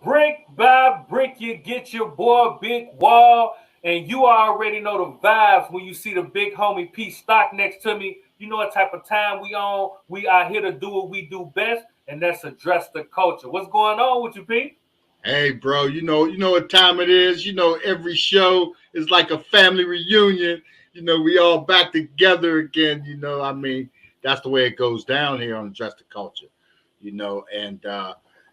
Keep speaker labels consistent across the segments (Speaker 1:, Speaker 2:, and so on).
Speaker 1: Brick by brick, you get your boy Big Wall, and you already know the vibes when you see the big homie PStock next to me. You know what type of time we on. We are here to do what we do best, and that's address the culture. What's going on with you, P?
Speaker 2: Hey, bro, you know what time it is. Every show is like a family reunion. We all back together again. That's the way it goes down here on Just the Culture. And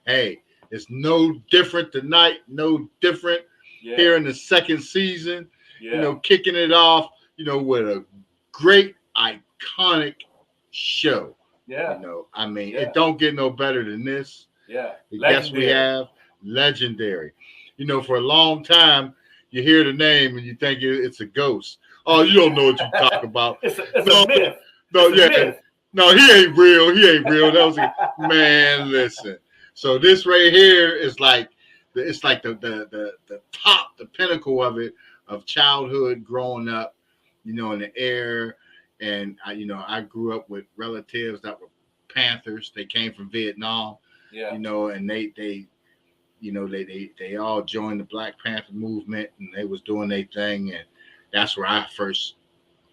Speaker 2: hey, it's no different tonight. No different here
Speaker 1: Yeah,
Speaker 2: in the second season.
Speaker 1: yeah,
Speaker 2: Kicking it off. With a great, iconic show.
Speaker 1: yeah,
Speaker 2: It
Speaker 1: yeah,
Speaker 2: don't get no better than this.
Speaker 1: yeah.
Speaker 2: The guest we
Speaker 1: Legendary.
Speaker 2: have, legendary. For a long time, you hear the name and you think it's a ghost. Oh, you don't know what you talk about.
Speaker 1: It's a
Speaker 2: No,
Speaker 1: myth.
Speaker 2: no,
Speaker 1: It's a
Speaker 2: yeah,
Speaker 1: myth.
Speaker 2: no, he ain't real. He ain't real. That was man. Listen. So this right here is like, it's like the top, the pinnacle of it, of childhood, growing up, in the air. And I grew up with relatives that were Panthers. They came from Vietnam,
Speaker 1: Yeah,
Speaker 2: and they all joined the Black Panther movement, and they was doing their thing, and that's where I first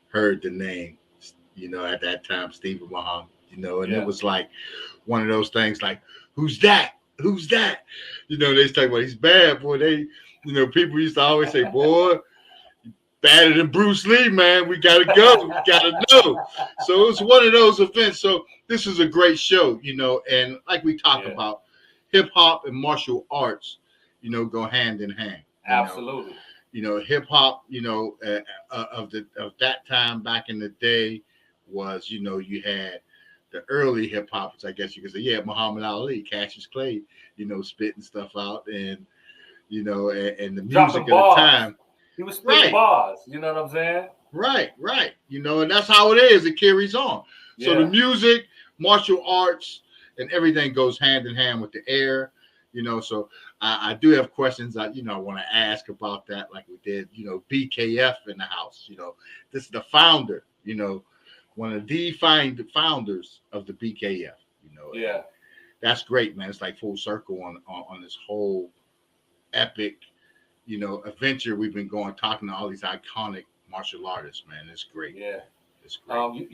Speaker 2: heard the name. At that time, Steve Muhammad. And it
Speaker 1: yeah.
Speaker 2: was like one of those things, like, who's that? Who's that? They say, well, he's bad, boy. People used to always say, boy, better than Bruce Lee, man. We gotta go. We gotta know. So it's one of those events. So this is a great show, and like we talk
Speaker 1: Yeah,
Speaker 2: about, hip hop and martial arts, go hand in hand.
Speaker 1: absolutely.
Speaker 2: Hip hop, of that time back in the day was, you had the early hip hoppers, I guess you could say. Yeah, Muhammad Ali, Cassius Clay, spitting stuff out, and and the music
Speaker 1: Dropping
Speaker 2: of the
Speaker 1: bars.
Speaker 2: time.
Speaker 1: He was spitting
Speaker 2: Right,
Speaker 1: bars. You know what I'm saying?
Speaker 2: right. And that's how it is. It carries on. So the
Speaker 1: Yeah,
Speaker 2: music, martial arts, and everything goes hand in hand with the air. So I do have questions I want to ask about that, like we did, BKF in the house. This is the founder, one of the founders of the BKF, and
Speaker 1: yeah,
Speaker 2: that's great, man. It's like full circle on this whole epic, adventure we've been going, talking to all these iconic martial artists, man. It's great.
Speaker 1: yeah.
Speaker 2: It's great.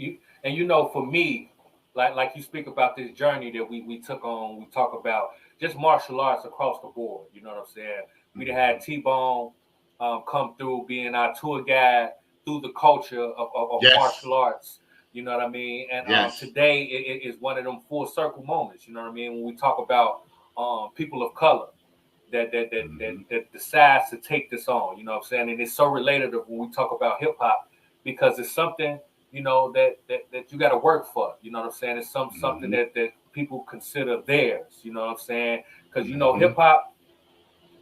Speaker 1: For me, like you speak about this journey that we took on, we talk about just martial arts across the board. You know what I'm saying? We done had
Speaker 2: Mhm.
Speaker 1: T-Bone come through, being our tour guide through the culture of
Speaker 2: Yes,
Speaker 1: martial arts. You know what I mean? And
Speaker 2: yes.
Speaker 1: today it is one of them full circle moments. You know what I mean? When we talk about people of color that
Speaker 2: Hmm.
Speaker 1: decides to take this on. You know what I'm saying? And it's so related to when we talk about hip hop because it's something that you got to work for. You know what I'm saying? It's something
Speaker 2: Hmm.
Speaker 1: that people consider theirs. You know what I'm saying? Because hip
Speaker 2: Hmm.
Speaker 1: hop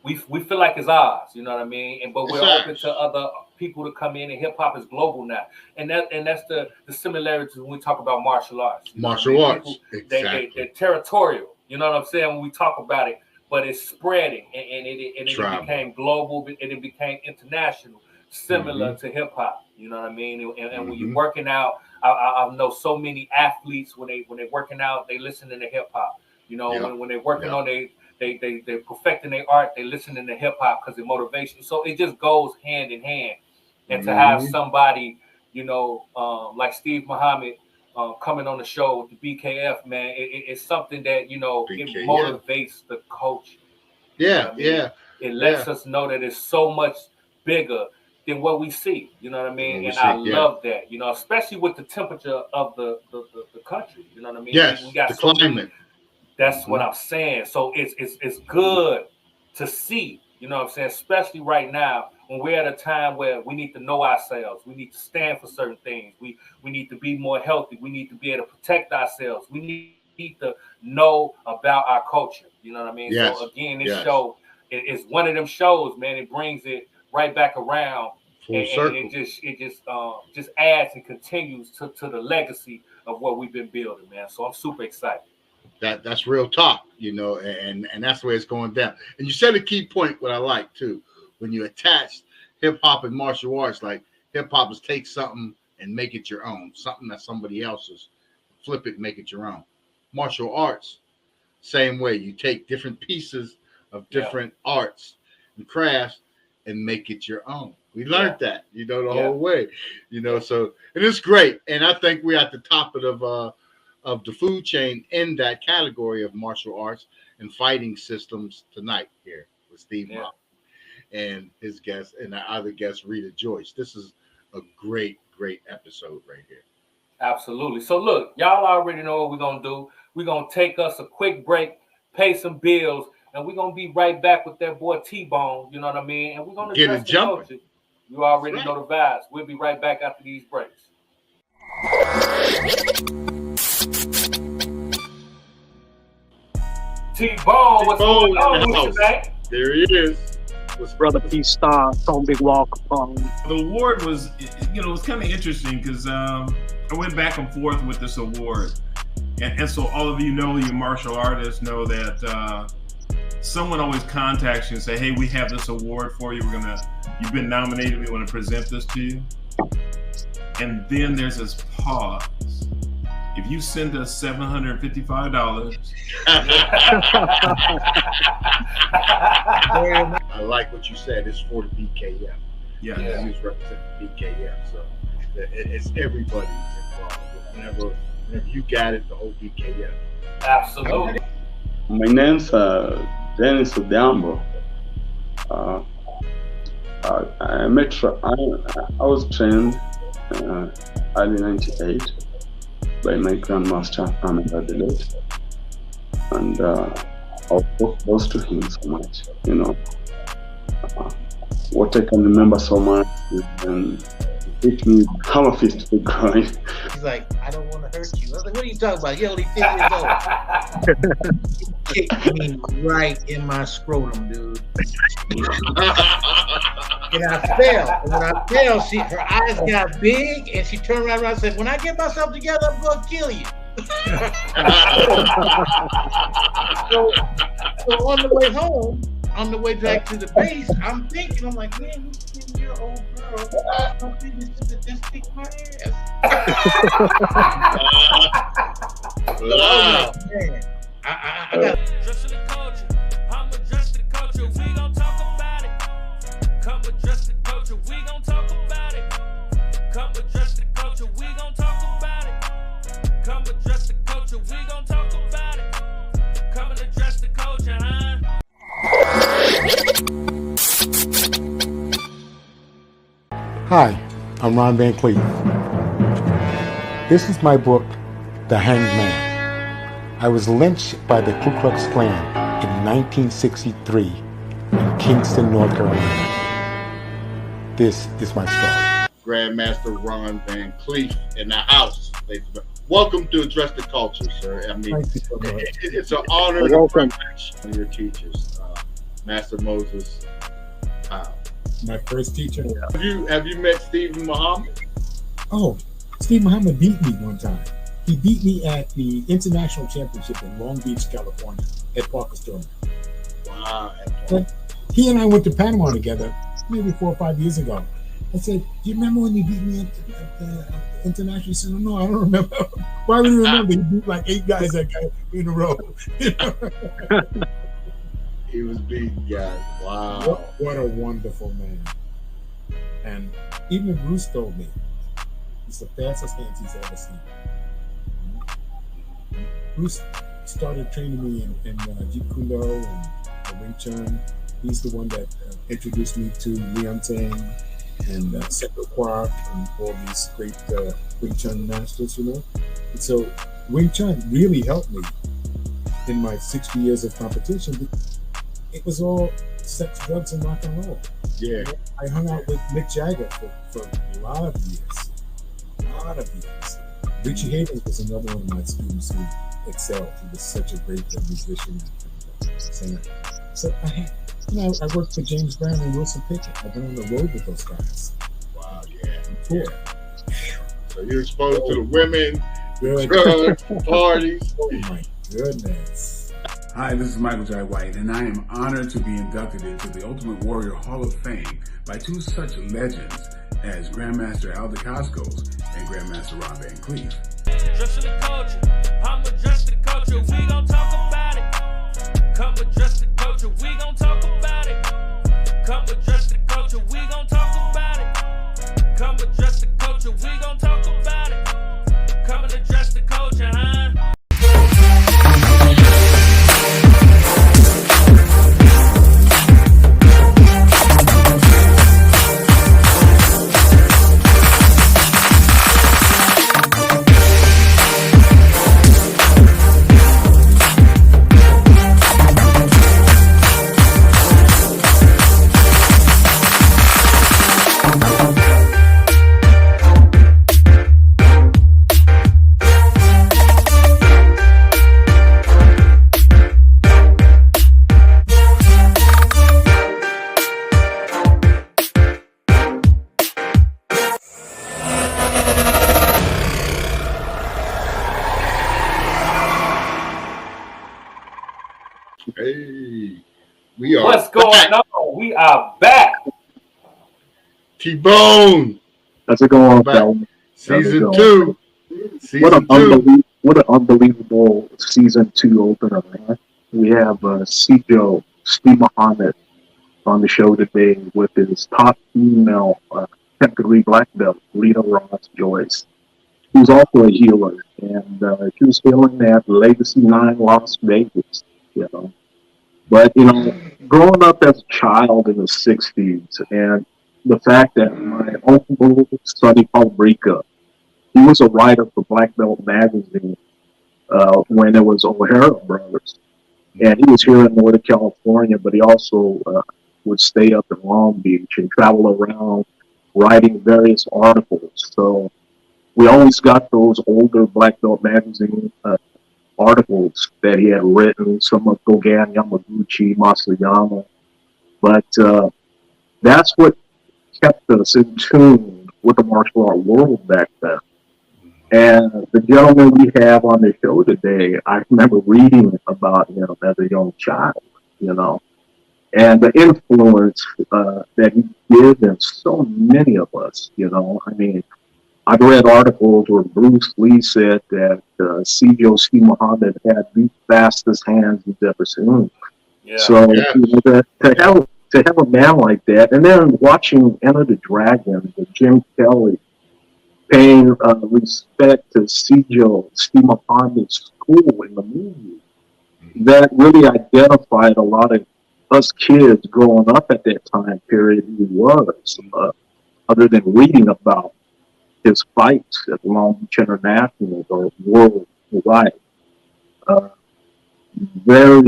Speaker 1: we feel like it's ours. You know what I mean? And but we're
Speaker 2: It's
Speaker 1: open to
Speaker 2: ours.
Speaker 1: other people to come in, and hip hop is global now. And that's the similarities when we talk about martial arts. You know what I
Speaker 2: Martial
Speaker 1: mean? People
Speaker 2: arts.
Speaker 1: they're
Speaker 2: Exactly.
Speaker 1: territorial. You know what I'm saying? When we talk about it, but it's spreading, and it
Speaker 2: Tribal.
Speaker 1: became global, and it became international, similar
Speaker 2: Hmm.
Speaker 1: to hip hop. You know what I mean? And when you're
Speaker 2: Hmm.
Speaker 1: working out, I know so many athletes when they working out, they listening to hip hop.
Speaker 2: Yep.
Speaker 1: When they're working
Speaker 2: Yep.
Speaker 1: on they perfecting their art, they listening to hip hop because of motivation. So it just goes hand in hand. And to have
Speaker 2: Hmm.
Speaker 1: somebody, like Steve Muhammad, coming on the show with the BKF, man, it's something that it
Speaker 2: BKF.
Speaker 1: motivates the culture. You know what
Speaker 2: Yeah,
Speaker 1: I mean?
Speaker 2: yeah,
Speaker 1: It
Speaker 2: yeah.
Speaker 1: lets us know that it's so much bigger than what we see. You know what I
Speaker 2: What
Speaker 1: mean?
Speaker 2: we
Speaker 1: And I
Speaker 2: see. Yeah.
Speaker 1: love that. Especially with the temperature of the country. You know what I mean? We
Speaker 2: Yes.
Speaker 1: got
Speaker 2: The
Speaker 1: so many.
Speaker 2: climate.
Speaker 1: That's what
Speaker 2: Hmm.
Speaker 1: I'm saying. So it's good to see, you know what I'm saying, especially right now when we're at a time where we need to know ourselves. We need to stand for certain things. We need to be more healthy. We need to be able to protect ourselves. We need to know about our culture. You know what I mean? So again,
Speaker 2: Yes.
Speaker 1: this show
Speaker 2: Yes.
Speaker 1: is one of them shows, man. It brings it right back around,
Speaker 2: Full
Speaker 1: and
Speaker 2: circle.
Speaker 1: it just adds and continues to the legacy of what we've been building, man. So I'm super excited.
Speaker 2: That's real talk, and that's the way it's going down. And you said a key point, what I like too, when you attach hip hop and martial arts, like hip hop is take something and make it your own, something that somebody else's, flip it, make it your own. Martial arts, same way. You take different pieces of different arts and crafts and make it your own. We learned that, you know, the whole way, you know, so, and it's great. And I think we're at the top of the food chain in that category of martial arts and fighting systems tonight here with Steve Muhammad and his guest and our other guest, Rita Joyce. This is a great episode right here.
Speaker 1: Absolutely. So look, y'all already know what we're going to do. We're going to take us a quick break, pay some bills, and we're going to be right back with that boy T-Bone, you know what I mean? And we're going to
Speaker 2: get it jumping.
Speaker 1: You already know the vibes. We'll be right back after these breaks. T-Bone, what's going on tonight?
Speaker 2: There he is.
Speaker 3: Brother PStock on Bigg Walk.
Speaker 4: The award was, it was kind of interesting because I went back and forth with this award. And so all of you martial artists know that someone always contacts you and say, hey, we have this award for you. You've been nominated. We want to present this to you. And then there's this pause. If you send us $755.
Speaker 2: I like what you said. It's for the BKF.
Speaker 4: Yeah.
Speaker 2: He's representing the BKF. So it's everybody involved. Whenever you got it, the whole BKF.
Speaker 1: Absolutely.
Speaker 5: My name's Dennis Odambo. I was trained early '98 by my grandmaster Ahmed Adelaide, and I was close to him so much. What I can remember so much is when he hit me hammer fist to the groin.
Speaker 6: He's like, I don't want to hurt you. I was like, what are you talking about? You're only 10 years old. He kicked me right in my scrotum, dude. And I fell. And when I fell, her eyes got big, and she turned around and said, when I get myself together, I'm going to kill you. So on the way home, on the way back to the base, I'm like, man, this 10-year-old girl, I'm thinking this should just kick my ass.
Speaker 2: Wow.
Speaker 6: Man, I got
Speaker 7: Dress the culture, I'm address the culture, we gon' talk about it. Come address the culture, we gon' talk about it. Come address the culture, we gon' talk about it. Come address the culture, we gon' talk about it. Come and address the culture, huh?
Speaker 8: Hi, I'm Ron Van Cleef. This is my book, The Hanged Man. I was lynched by the Ku Klux Klan in 1963 in Kingston, North Carolina. This is my story.
Speaker 2: Grandmaster Ron Van Cleef in the house. Welcome to Address the Culture, sir. I mean,
Speaker 8: Thank you so much.
Speaker 2: It's an honor to privilege one of your teachers, Master Moses Powell.
Speaker 8: My first teacher.
Speaker 2: Have you met Steve Muhammad?
Speaker 8: Oh, Steve Muhammad beat me one time. He beat me at the International Championship in Long Beach, California, at Parker Stewart.
Speaker 2: Wow.
Speaker 8: But he and I went to Panama together maybe 4 or 5 years ago. I said, do you remember when you beat me at the International? He said, no, I don't remember. Why would you remember? He beat like 8 guys that guy in a row.
Speaker 2: He was beating guys. Wow.
Speaker 8: What a wonderful man. And even Bruce told me, it's the fastest hands he's ever seen. Bruce started training me in Jeet Kune Do and Wing Chun. He's the one that introduced me to Leon Tang and Seto Kwar and all these great Wing Chun masters, And so Wing Chun really helped me in my 60 years of competition. It was all sex, drugs, and rock and roll.
Speaker 2: Yeah.
Speaker 8: I hung out with Mick Jagger for a lot of years. Richie Havens was another one of my students who excelled. He was such a great musician and singer. So I worked for James Brown and Wilson Pickett. I've been on the road with those guys.
Speaker 2: Wow, yeah.
Speaker 8: Tour.
Speaker 2: So you're exposed to the women,
Speaker 8: Good.
Speaker 2: drugs, parties.
Speaker 8: Oh my goodness.
Speaker 9: Hi, this is Michael J. White, and I am honored to be inducted into the Ultimate Warrior Hall of Fame by two such legends as Grandmaster Al DeCascos and Grandmaster Ron Van Cleef.
Speaker 7: Dress the culture, I'm address the culture, we gon' talk about it. Come address the culture, we gon'
Speaker 2: We are
Speaker 1: What's going
Speaker 2: back.
Speaker 1: on? We are back.
Speaker 2: T-Bone.
Speaker 3: How's it going,
Speaker 2: Back.
Speaker 3: fellas?
Speaker 2: Season 2.
Speaker 3: What
Speaker 2: Season 2.
Speaker 3: what an unbelievable season 2 opener, man. We have SIjo Steve Muhammad on the show today with his top female category black belt, Rita Joyce, who's also a healer, and she was healing at Legacy 9 Las Vegas, you know. But, you know, growing up as a child in the 60s, and the fact that my uncle, Sonny Paulbrica, he was a writer for Black Belt Magazine when it was O'Hara Brothers. And he was here in Northern California, but he also would stay up in Long Beach and travel around writing various articles. So we always got those older Black Belt Magazine articles that he had written, some of Gogan Yamaguchi, Masayama. But that's what kept us in tune with the martial art world back then. And the gentleman we have on the show today, I remember reading about him as a young child, you know, and the influence that he did in so many of us, you know. I mean, I've read articles where Bruce Lee said that SIjo Steve Muhammad had the fastest hands he's ever seen.
Speaker 1: Yeah.
Speaker 3: So you know, to have a man like that, and then watching Enter the Dragon with Jim Kelly, paying respect to SIjo Steve Muhammad's school in the movie, that really identified a lot of us kids growing up at that time period who he was, other than reading about his fights at Long Beach International or worldwide. Very,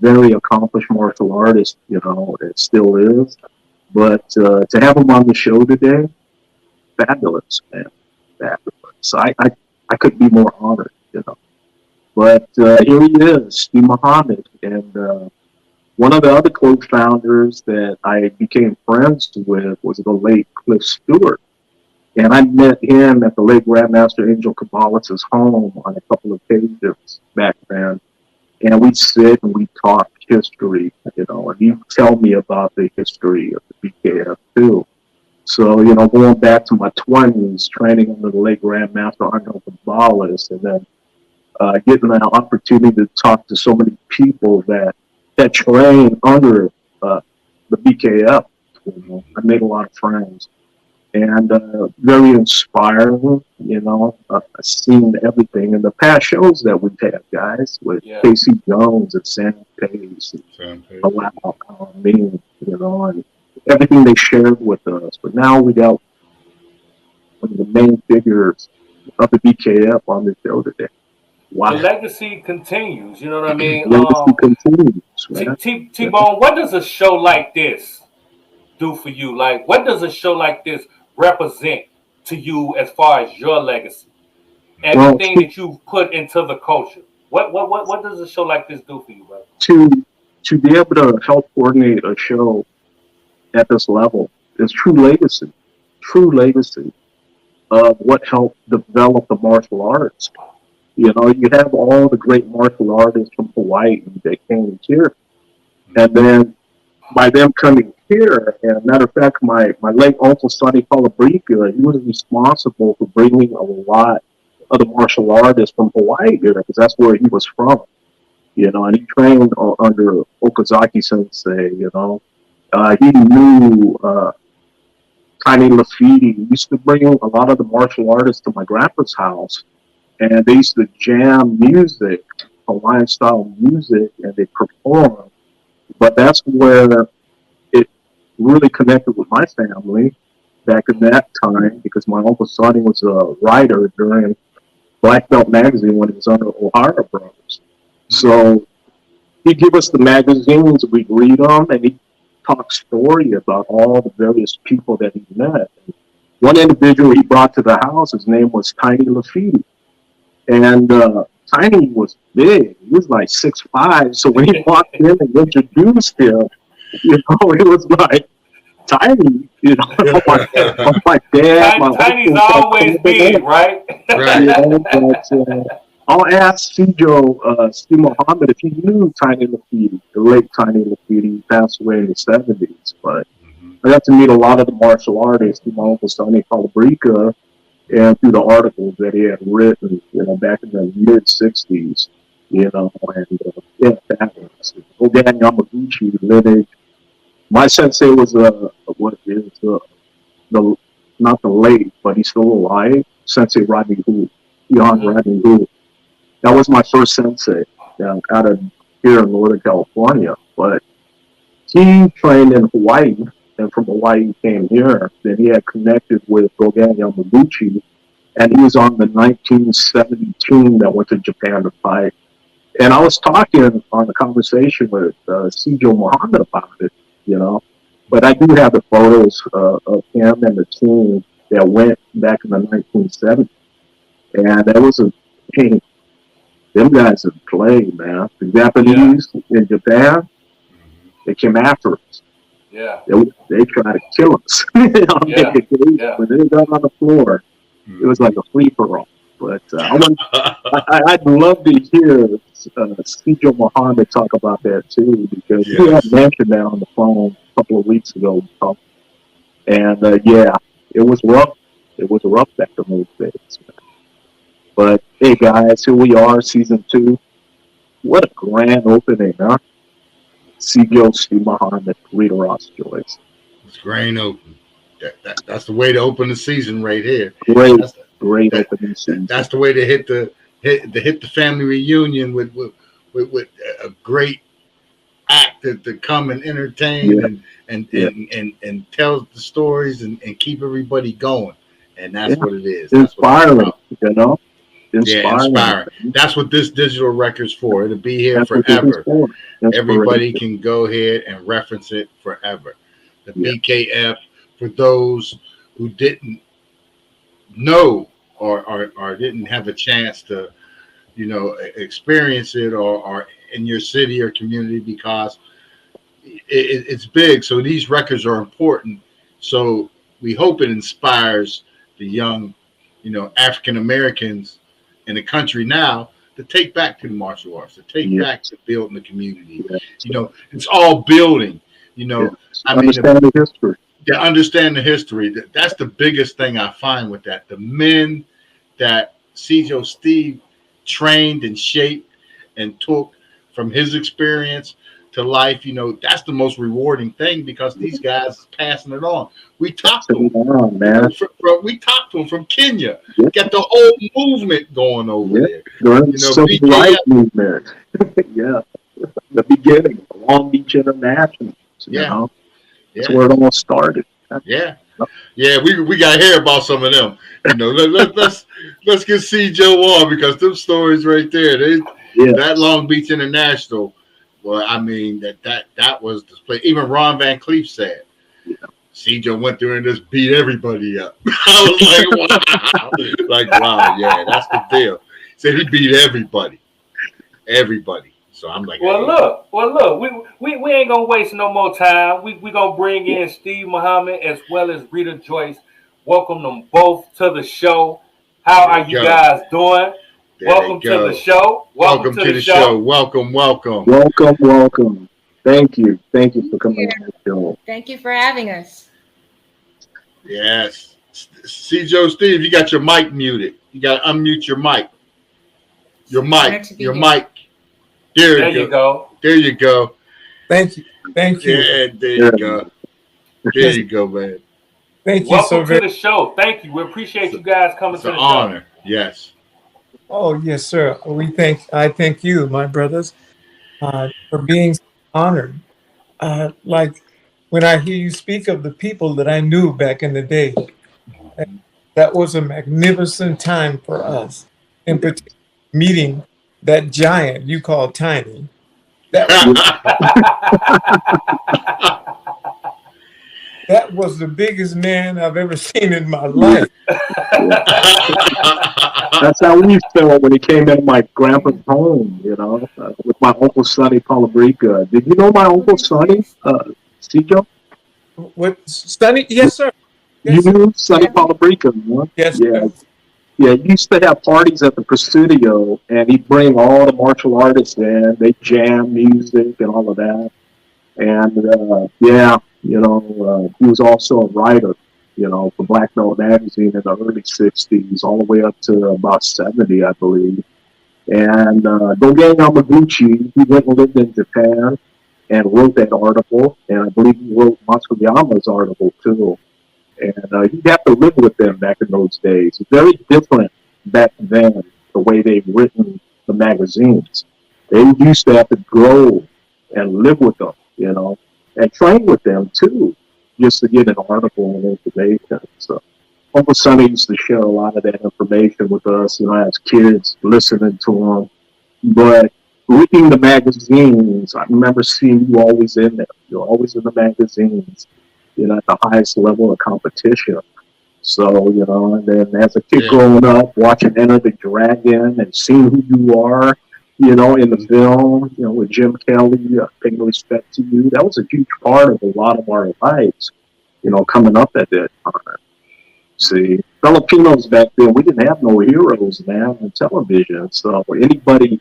Speaker 3: very accomplished martial artist, you know, it still is. But to have him on the show today, fabulous, man. Fabulous. I couldn't be more honored, you know. But here he is, Steve Muhammad. And one of the other co-founders that I became friends with was the late Cliff Stewart. And I met him at the late Grandmaster Angel Cabales' home on a couple of occasions back then. And we'd sit and we'd talk history, you know, and he'd tell me about the history of the BKF too. So, you know, going back to my 20s, training under the late Grandmaster Angel Cabales, and then getting an opportunity to talk to so many people that train under the BKF. You know, I made a lot of friends. And very inspiring, you know. I've seen everything in the past shows that we've had, guys, with Casey Jones and Sam Pace, and me, you know, and everything they shared with us. But now we got one of the main figures of the BKF on the show today. Wow.
Speaker 1: The legacy continues, you know what I mean?
Speaker 3: Legacy continues, man.
Speaker 1: T-Bone, what does a show like this do for you? Like, what does a show like this represent to you as far as your legacy? Everything that you've put into the culture. What does a show like this do for you, brother?
Speaker 3: To be able to help coordinate a show at this level is true legacy of what helped develop the martial arts. You know, you have all the great martial artists from Hawaii that came here. And then by them coming here, and matter of fact, my late uncle Sonny Paulbrica, he was responsible for bringing a lot of the martial artists from Hawaii here, because that's where he was from, you know, and he trained under Okazaki Sensei, you know. He knew Tiny Lafiti. He used to bring a lot of the martial artists to my grandpa's house, and they used to jam music, Hawaiian style music, and they perform. But that's where it really connected with my family back in that time, because my Uncle Sonny was a writer during Black Belt Magazine when it was under O'Hara Brothers. So he'd give us the magazines, we'd read them, and he'd talk story about all the various people that he met. And one individual he brought to the house, his name was Tiny Lafiti. And Tiny was big. He was like 6'5". So when he walked in and introduced him, you know, it was like Tiny, you know, my dad.
Speaker 1: Tiny's always big, right?
Speaker 3: You know, but I'll ask Sijo Steve Muhammad if he knew Tiny Lafiti, the late Tiny Lafiti. He passed away in the 70s, but I got to meet a lot of the martial artists through my uncle Sonny Calabrica and through the articles that he had written, back in the mid 60s, and that was Ogan Yamaguchi lineage. My sensei was the not the late, but he's still alive, Sensei Rodney Hu, Rodney Hu. That was my first sensei out of here in Northern California, but he trained in Hawaii, and from Hawaii he came here. Then he had connected with Gogan Yamaguchi, and he was on the 1970 team that went to Japan to fight. And I was talking on the conversation with Sijo Muhammad about it, But I do have the photos of him and the team that went back in the 1970s. And that was them guys have played, man. The Japanese in Japan, they came after us.
Speaker 1: Yeah.
Speaker 3: They tried to kill us. When they got on the floor, it was like a free-for-all. But I'd love to hear Sijo Muhammad talk about that too, because he had mentioned that on the phone a couple of weeks ago. And it was rough. It was rough back in those days. But hey, guys, here we are, season 2. What a grand opening, huh? SIjo Steve Muhammad, Rita Joyce.
Speaker 2: It's grand open. That's the way to open the season right here.
Speaker 3: Great opening season.
Speaker 2: That's the way to hit the family reunion with a great act to come and entertain and tell the stories and keep everybody going. And that's what it is.
Speaker 3: Inspiring,
Speaker 2: Inspiring. That's what this digital record's for. It'll be here forever. Everybody can go ahead and reference it forever. The BKF, for those who didn't know or didn't have a chance to, experience it or in your city or community, because it's big. So these records are important. So we hope it inspires the young, African Americans in the country now to take back to the martial arts, to take back to building the community. It's all building.
Speaker 3: Understand the history.
Speaker 2: To understand the history. That's the biggest thing I find with that. The men that SIjo Steve trained and shaped and took from his experience to life, that's the most rewarding thing, because these guys are passing it on. We talked to them,
Speaker 3: man.
Speaker 2: We talked to them from Kenya. Got the whole movement going over there.
Speaker 3: Civil rights movement. The beginning, Long Beach International. That's where it all started.
Speaker 2: We got to hear about some of them. Let's get SIjo on, because them stories right there. That Long Beach International. Well, I mean that was the play. Even Ron Van Cleef said, SIjo went through and just beat everybody up. I was like, wow, that's the deal. He said he beat everybody. So I'm like,
Speaker 1: look, we ain't gonna waste no more time. We gonna bring in Steve Muhammad as well as Rita Joyce. Welcome them both to the show. How are you guys doing? Welcome to the show.
Speaker 2: Welcome to the show. Welcome.
Speaker 3: Thank you for coming on the show.
Speaker 10: Thank you for having us.
Speaker 2: Yes. SIjo Steve, you got your mic muted. You got to unmute your mic. Your mic. There you go. There you go.
Speaker 11: Thank you.
Speaker 2: Yeah, there you go. There you go, man.
Speaker 11: Thank you
Speaker 1: Welcome to the show. Thank you. We appreciate you guys coming to the show.
Speaker 2: It's an honor. Yes.
Speaker 11: Oh, yes, sir. I thank you, my brothers, for being honored. Like when I hear you speak of the people that I knew back in the day, that was a magnificent time for us. In particular, meeting that giant you call Tiny. That was the biggest man I've ever seen in my life.
Speaker 3: That's how we felt when he came in my grandpa's home, with my Uncle Sonny Calabrica. Did you know my Uncle Sonny, SIjo?
Speaker 11: What, Sonny? Yes, sir.
Speaker 3: You knew Sonny Calabrica, huh?
Speaker 11: Yes, sir.
Speaker 3: Yeah, he used to have parties at the Presidio, and he'd bring all the martial artists in. They jam music and all of that. And yeah, he was also a writer, for Black Belt Magazine in the early '60s, all the way up to about '70, I believe. And Dogen Yamaguchi, he went and lived in Japan and wrote that article, and I believe he wrote Matsuyama's article too. And you'd have to live with them back in those days. It's very different back then, the way they've written the magazines. They used to have to go and live with them, and train with them too, just to get an article and information. So Uncle Sonny used to share a lot of that information with us, as kids, listening to them. But reading the magazines, I remember seeing you always in there. You're always in the magazines, at the highest level of competition. So, and then as a kid growing up, watching Enter the Dragon and seeing who you are, in the film, with Jim Kelly, paying respect to you, that was a huge part of a lot of our lives, coming up at that time. See, Filipinos back then, we didn't have no heroes, man, on television. So anybody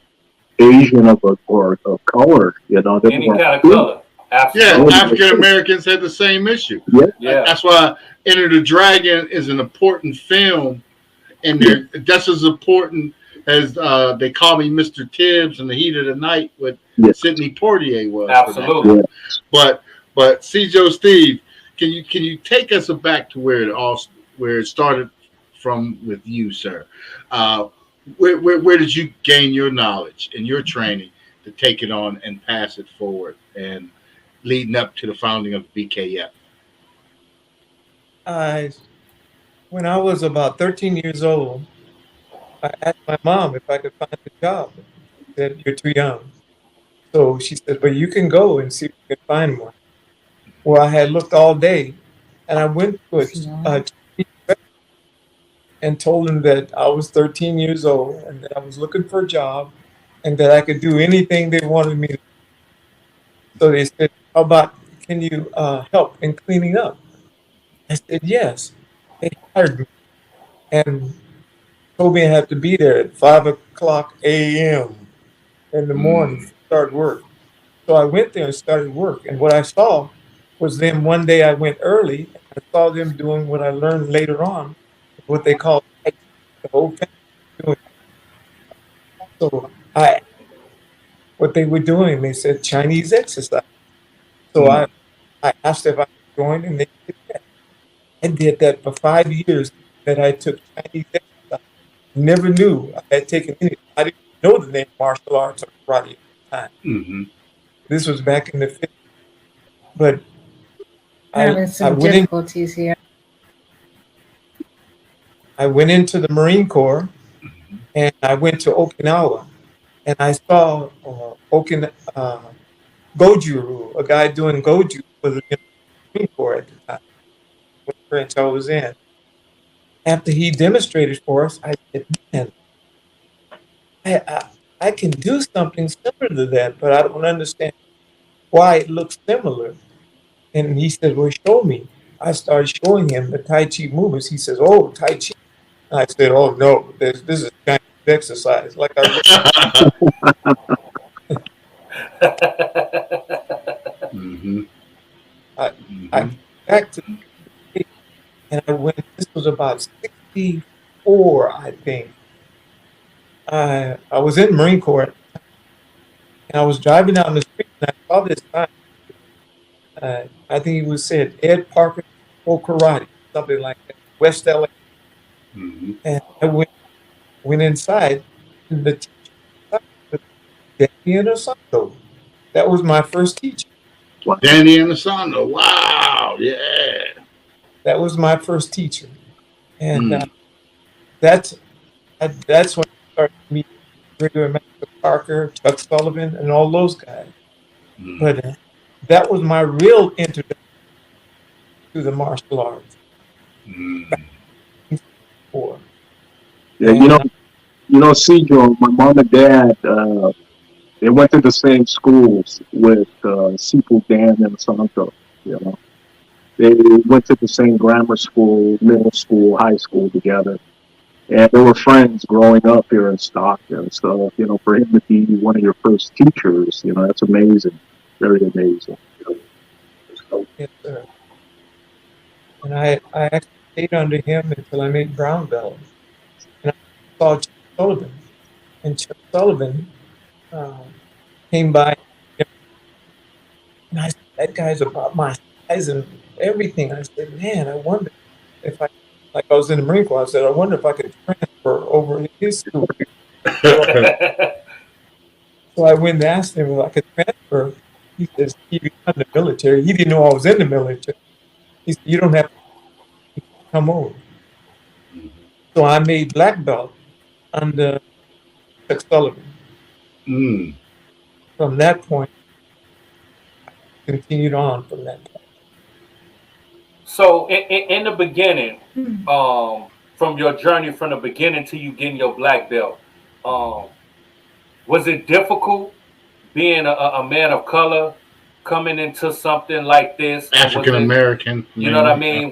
Speaker 3: Asian or of color,
Speaker 1: any kind of color. Absolutely.
Speaker 2: Yeah, African Americans had the same issue.
Speaker 3: Yeah.
Speaker 2: That's why Enter the Dragon is an important film, and they're just as important as They Call Me Mr. Tibbs and The Heat of the Night with Sidney Poitier was.
Speaker 1: Absolutely.
Speaker 2: But SIjo Steve, can you take us back to where it started from with you, sir? Where did you gain your knowledge and your training to take it on and pass it forward, and leading up to the founding of BKF?
Speaker 11: When I was about 13 years old, I asked my mom if I could find a job. She said, "You're too young." So she said, "But you can go and see if you can find one." Well, I had looked all day, and I went to a and told them that I was 13 years old and that I was looking for a job and that I could do anything they wanted me to do. So they said, "How about, can you help in cleaning up?" I said, "Yes." They hired me and told me I had to be there at 5:00 a.m. in the morning to start work. So I went there and started work. And what I saw was them, one day I went early, and I saw them doing what I learned later on, what they call the whole family doing. So what they were doing, they said Chinese exercise. So I asked if I could join, and they said yes. I did that for 5 years that I took Chinese exercise. Never knew I had taken any. I didn't know the name martial arts or karate at the time.
Speaker 2: Mm-hmm.
Speaker 11: This was back in the 50s. But
Speaker 10: having some difficulties here.
Speaker 11: I went into the Marine Corps, and I went to Okinawa, and I saw Goju, a guy doing Goju for the Marine Corps at the time, what branch I was in. After he demonstrated for us, I said, "Man, I can do something similar to that, but I don't understand why it looks similar." And he said, "Well, show me." I started showing him the Tai Chi movements. He says, "Oh, Tai Chi." I said, "Oh, no, this is Chinese exercise." Like I back to and I went, this was about 64, I think. I was in the Marine Corps, and I was driving down the street, and I saw this sign. I think it was said Ed Parker for Karate, something like that, West LA. And I went inside, and the teacher was Danny Inosanto. That was my first teacher.
Speaker 2: Danny Inosanto, wow, yeah.
Speaker 11: That was my first teacher. And that's when I started to meet Gregory Master Parker, Chuck Sullivan, and all those guys. But that was my real introduction to the martial arts.
Speaker 3: Yeah, Sijo, my mom and dad, they went to the same schools with Sipo Dan and Santo, They went to the same grammar school, middle school, high school together. And they were friends growing up here in Stockton. So, you know, for him to be one of your first teachers, you know, that's amazing. Very amazing.
Speaker 11: Yes, sir. And I actually stayed under him until I made brown belt. And I saw Chuck Sullivan. And Chuck Sullivan came by. And I said, that guy's about my size and everything. I said, man, I wonder if I, like I was in the Marine Corps, I said, I wonder if I could transfer over to his school. So I went and asked him if I could transfer. He says, Steve, you're not in the military. He didn't know I was in the military. He said, you don't have to come over. So I made black belt under Chuck Sullivan. From that point, I continued on from that point.
Speaker 1: So in the beginning, from your journey from the beginning to you getting your black belt, was it difficult being a man of color coming into something like this?
Speaker 2: African American.
Speaker 1: You know what I mean?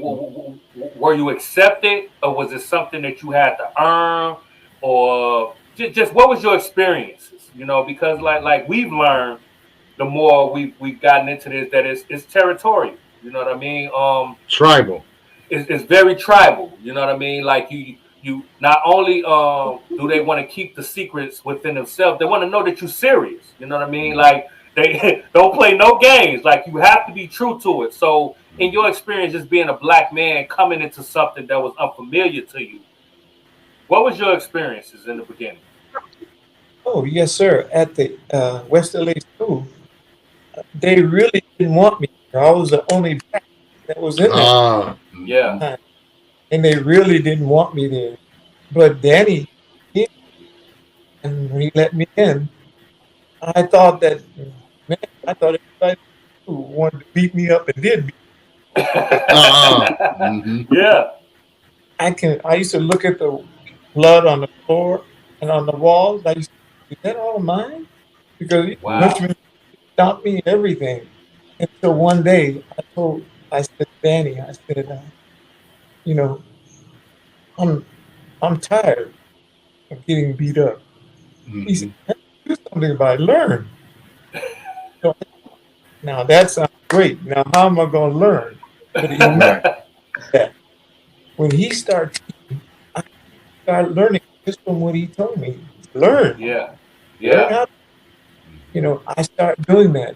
Speaker 1: Were you accepted, or was it something that you had to earn, or just what was your experiences? You know, because like we've learned, the more we've gotten into this, that it's territorial. You know what I mean?
Speaker 2: Tribal.
Speaker 1: It's very tribal. You know what I mean? Like you not only do they want to keep the secrets within themselves, they want to know that you're serious. You know what I mean? Like they don't play no games. Like you have to be true to it. So in your experience, just being a black man coming into something that was unfamiliar to you, what was your experiences in the beginning?
Speaker 11: Oh, yes, sir. At the West LA school, they really didn't want me. I was the only black that was in there.
Speaker 1: Yeah.
Speaker 11: And they really didn't want me there. But Danny, and when he let me in, I thought everybody who wanted to beat me up and did beat me up.
Speaker 1: Yeah.
Speaker 11: I used to look at the blood on the floor and on the walls. I used to, is that all mine? Because he stopped me and everything. And so one day I said, Danny, I said, you know, I'm tired of getting beat up. He said, do something about it, learn. So, now that sounds great. Now how am I going to learn? But when he started teaching, I started learning just from what he told me. Learn.
Speaker 1: Yeah.
Speaker 11: Learn how, you know, I started doing that.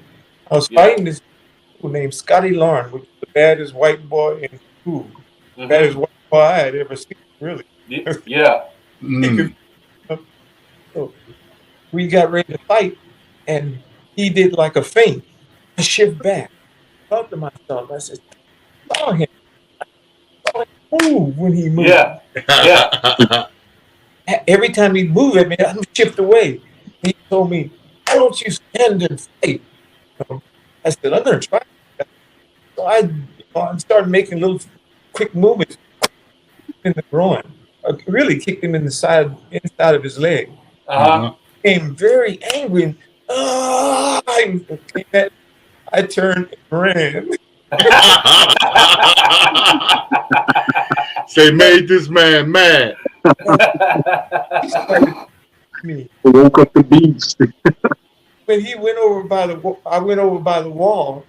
Speaker 11: I was fighting this guy named Scotty Lauren, which was the baddest white boy in school. Baddest white boy I had ever seen, really.
Speaker 1: Yeah.
Speaker 11: So we got ready to fight, and he did like a feint. I shift back. I thought to myself, I said, saw him. I saw him move when he moved.
Speaker 1: Yeah. Yeah.
Speaker 11: Every time he moved at me, I would shift away. He told me, why don't you stand and fight? I said, I'm going to try. So I started making little quick movements in the groin. I really kicked him in the inside of his leg. Became very angry. And, I turned and ran.
Speaker 2: They made this man mad.
Speaker 3: Me. Woke up the beast.
Speaker 11: When he went over I went over by the wall,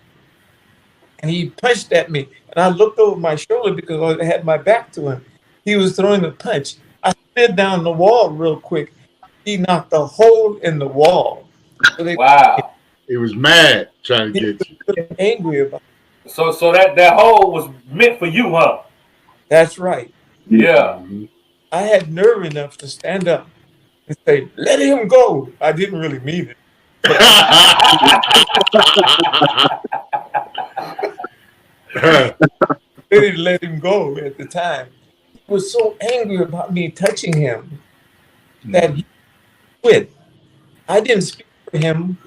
Speaker 11: and he punched at me, and I looked over my shoulder because I had my back to him. He was throwing a punch. I slid down the wall real quick. He knocked a hole in the wall. So
Speaker 2: he was mad trying to get you.
Speaker 11: Angry about it.
Speaker 1: So that hole was meant for you, huh?
Speaker 11: That's right.
Speaker 1: Yeah.
Speaker 11: I had nerve enough to stand up and say, let him go. I didn't really mean it. They didn't let him go at the time. He was so angry about me touching him that he quit. I didn't speak to him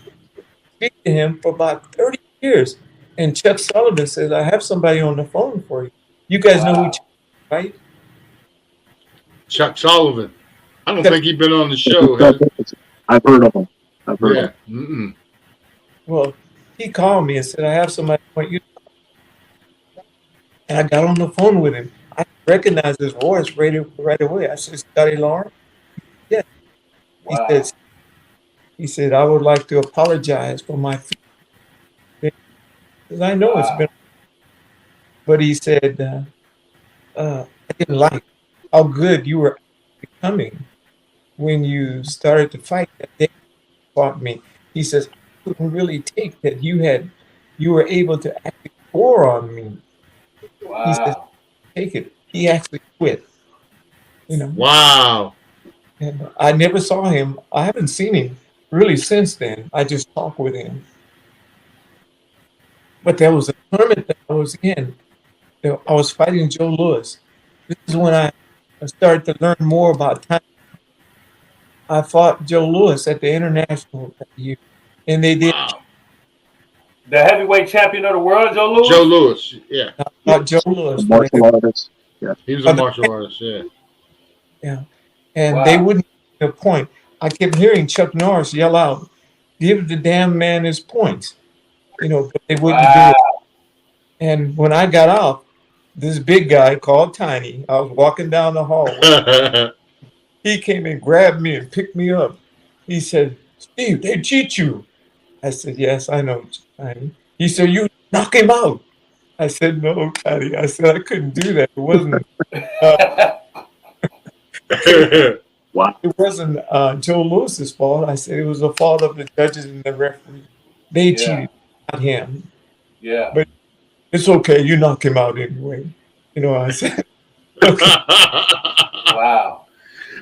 Speaker 11: for about 30 years. And Chuck Sullivan says, I have somebody on the phone for you. You guys know who Chuck is, right?
Speaker 2: Chuck Sullivan. I don't think he's been on the show.
Speaker 3: I've heard of him. I've heard of him.
Speaker 11: Well, he called me and said, I have somebody want you. And I got on the phone with him. I recognized his voice right away. I said, Scotty Lawrence? Yeah.
Speaker 1: Wow.
Speaker 11: He said, I would like to apologize for my feelings. Because I know it's been, but he said, I didn't like how good you were becoming when you started to fight that day. Fought me. He says, I couldn't really take that you were able to actually score on me.
Speaker 1: Wow.
Speaker 11: He says, take it. He actually quit. You know.
Speaker 2: Wow.
Speaker 11: And I never saw him. I haven't seen him really since then. I just talked with him. But there was a tournament that I was in. I was fighting Joe Louis. This is when I started to learn more about time. I fought Joe Louis at the International that year, and they did.
Speaker 2: Wow.
Speaker 1: The heavyweight champion of the world, Joe Louis?
Speaker 2: Joe Louis, yeah.
Speaker 11: Joe Louis.
Speaker 3: Martial artist. Yeah.
Speaker 2: He was a martial artist, yeah.
Speaker 11: Yeah. And they wouldn't get a point. I kept hearing Chuck Norris yell out, give the damn man his points. You know, but they wouldn't do it. And when I got off, this big guy called Tiny, I was walking down the hallway. He came and grabbed me and picked me up. He said, Steve, they cheat you. I said, yes, I know, Tiny. He said, you knock him out. I said, no, Tiny. I said, I couldn't do that. It wasn't.
Speaker 3: Wow.
Speaker 11: It wasn't Joe Lewis's fault. I said it was the fault of the judges and the referee. They cheated, not him.
Speaker 1: Yeah.
Speaker 11: But it's okay. You knock him out anyway. You know, I said. Okay.
Speaker 1: Wow.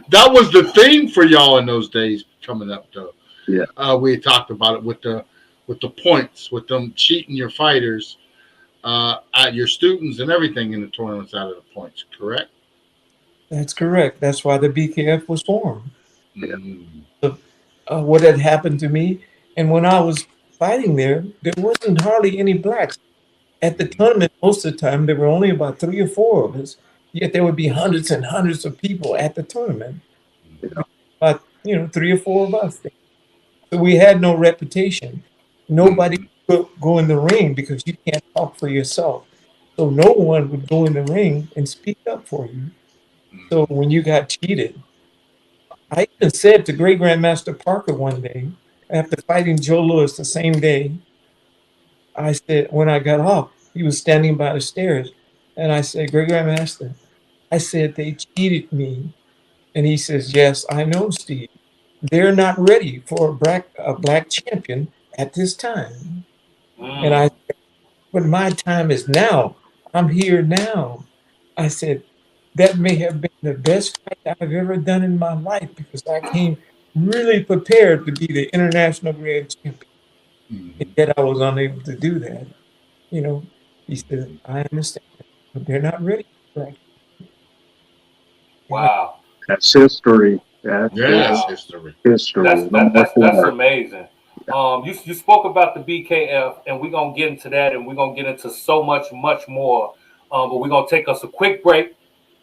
Speaker 2: That was the thing for y'all in those days coming up, though.
Speaker 3: Yeah.
Speaker 2: We talked about it with the points, with them cheating your fighters, your students and everything in the tournaments out of the points, correct?
Speaker 11: That's correct. That's why the BKF was formed.
Speaker 2: Yeah.
Speaker 11: What had happened to me, and when I was fighting there wasn't hardly any blacks. At the tournament, most of the time, there were only about 3 or 4 of us, yet there would be hundreds and hundreds of people at the tournament.
Speaker 3: Yeah.
Speaker 11: About, 3 or 4 of us. So we had no reputation. Nobody could go in the ring because you can't talk for yourself. So no one would go in the ring and speak up for you. So when you got cheated, I even said to Great Grandmaster Parker one day, after fighting Joe Louis the same day, I said, when I got off, he was standing by the stairs, and I said, Great Grandmaster, I said, they cheated me. And he says, yes, I know, Steve. They're not ready for a black champion at this time. And I said, but my time is now. I'm here now. I said, that may have been the best fight I've ever done in my life because I came really prepared to be the international grand champion. And yet I was unable to do that. He said, I understand, but they're not ready for that.
Speaker 1: Wow.
Speaker 3: That's history.
Speaker 2: That's history.
Speaker 3: History.
Speaker 1: That's amazing. You spoke about the BKF, and we're going to get into that, and we're going to get into so much more. But we're going to take us a quick break,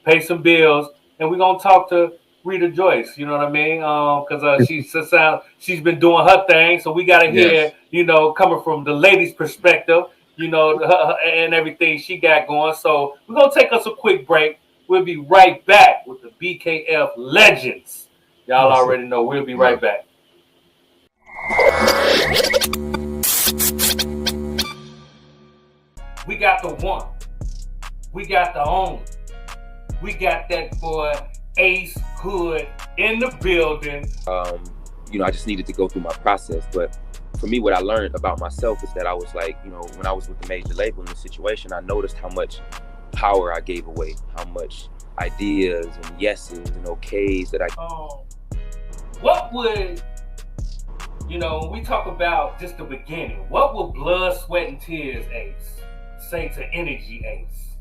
Speaker 1: pay some bills, and we're going to talk to Rita Joyce, you know what I mean? Because she's been doing her thing, so we got to hear, coming from the lady's perspective, and everything she got going. So we're going to take us a quick break. We'll be right back with the BKF legends. Y'all already know. We'll be right back. We got the one. We got the only. We got that boy Ace Hood in the building.
Speaker 12: I just needed to go through my process. But for me, what I learned about myself is that I was like, when I was with the major label in this situation, I noticed how much power I gave away, how much ideas and yeses and okays that I.
Speaker 1: What would, when we talk about just the beginning, what would Blood, Sweat, and Tears Ace say to Energy Ace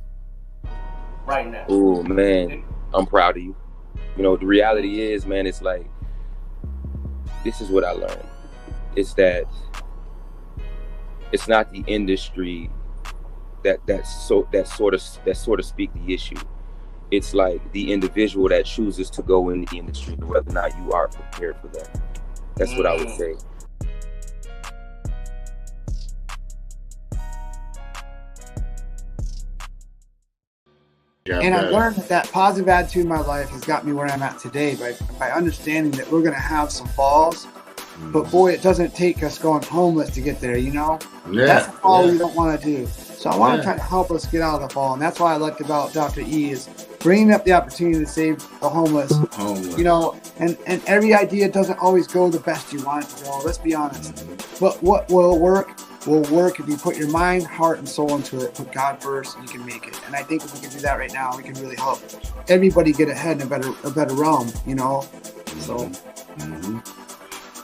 Speaker 1: right now?
Speaker 12: Oh, man, I'm proud of you. The reality is, man, it's like, this is what I learned. It's that it's not the industry that sort of speak the issue. It's like the individual that chooses to go in the industry, whether or not you are prepared for that. That's what I would say.
Speaker 13: And I learned that positive attitude in my life has got me where I'm at today by understanding that we're going to have some falls. But boy, it doesn't take us going homeless to get there, you know? That's the fall we don't want to do. So I want to try to help us get out of the fall. And that's why I liked about Dr. E is bringing up the opportunity to save the homeless. You know, and every idea doesn't always go the best you want it to go. Let's be honest. But what will work if you put your mind, heart, and soul into it. Put God first, and you can make it. And I think if we can do that right now, we can really help everybody get ahead in a better realm, you know? So...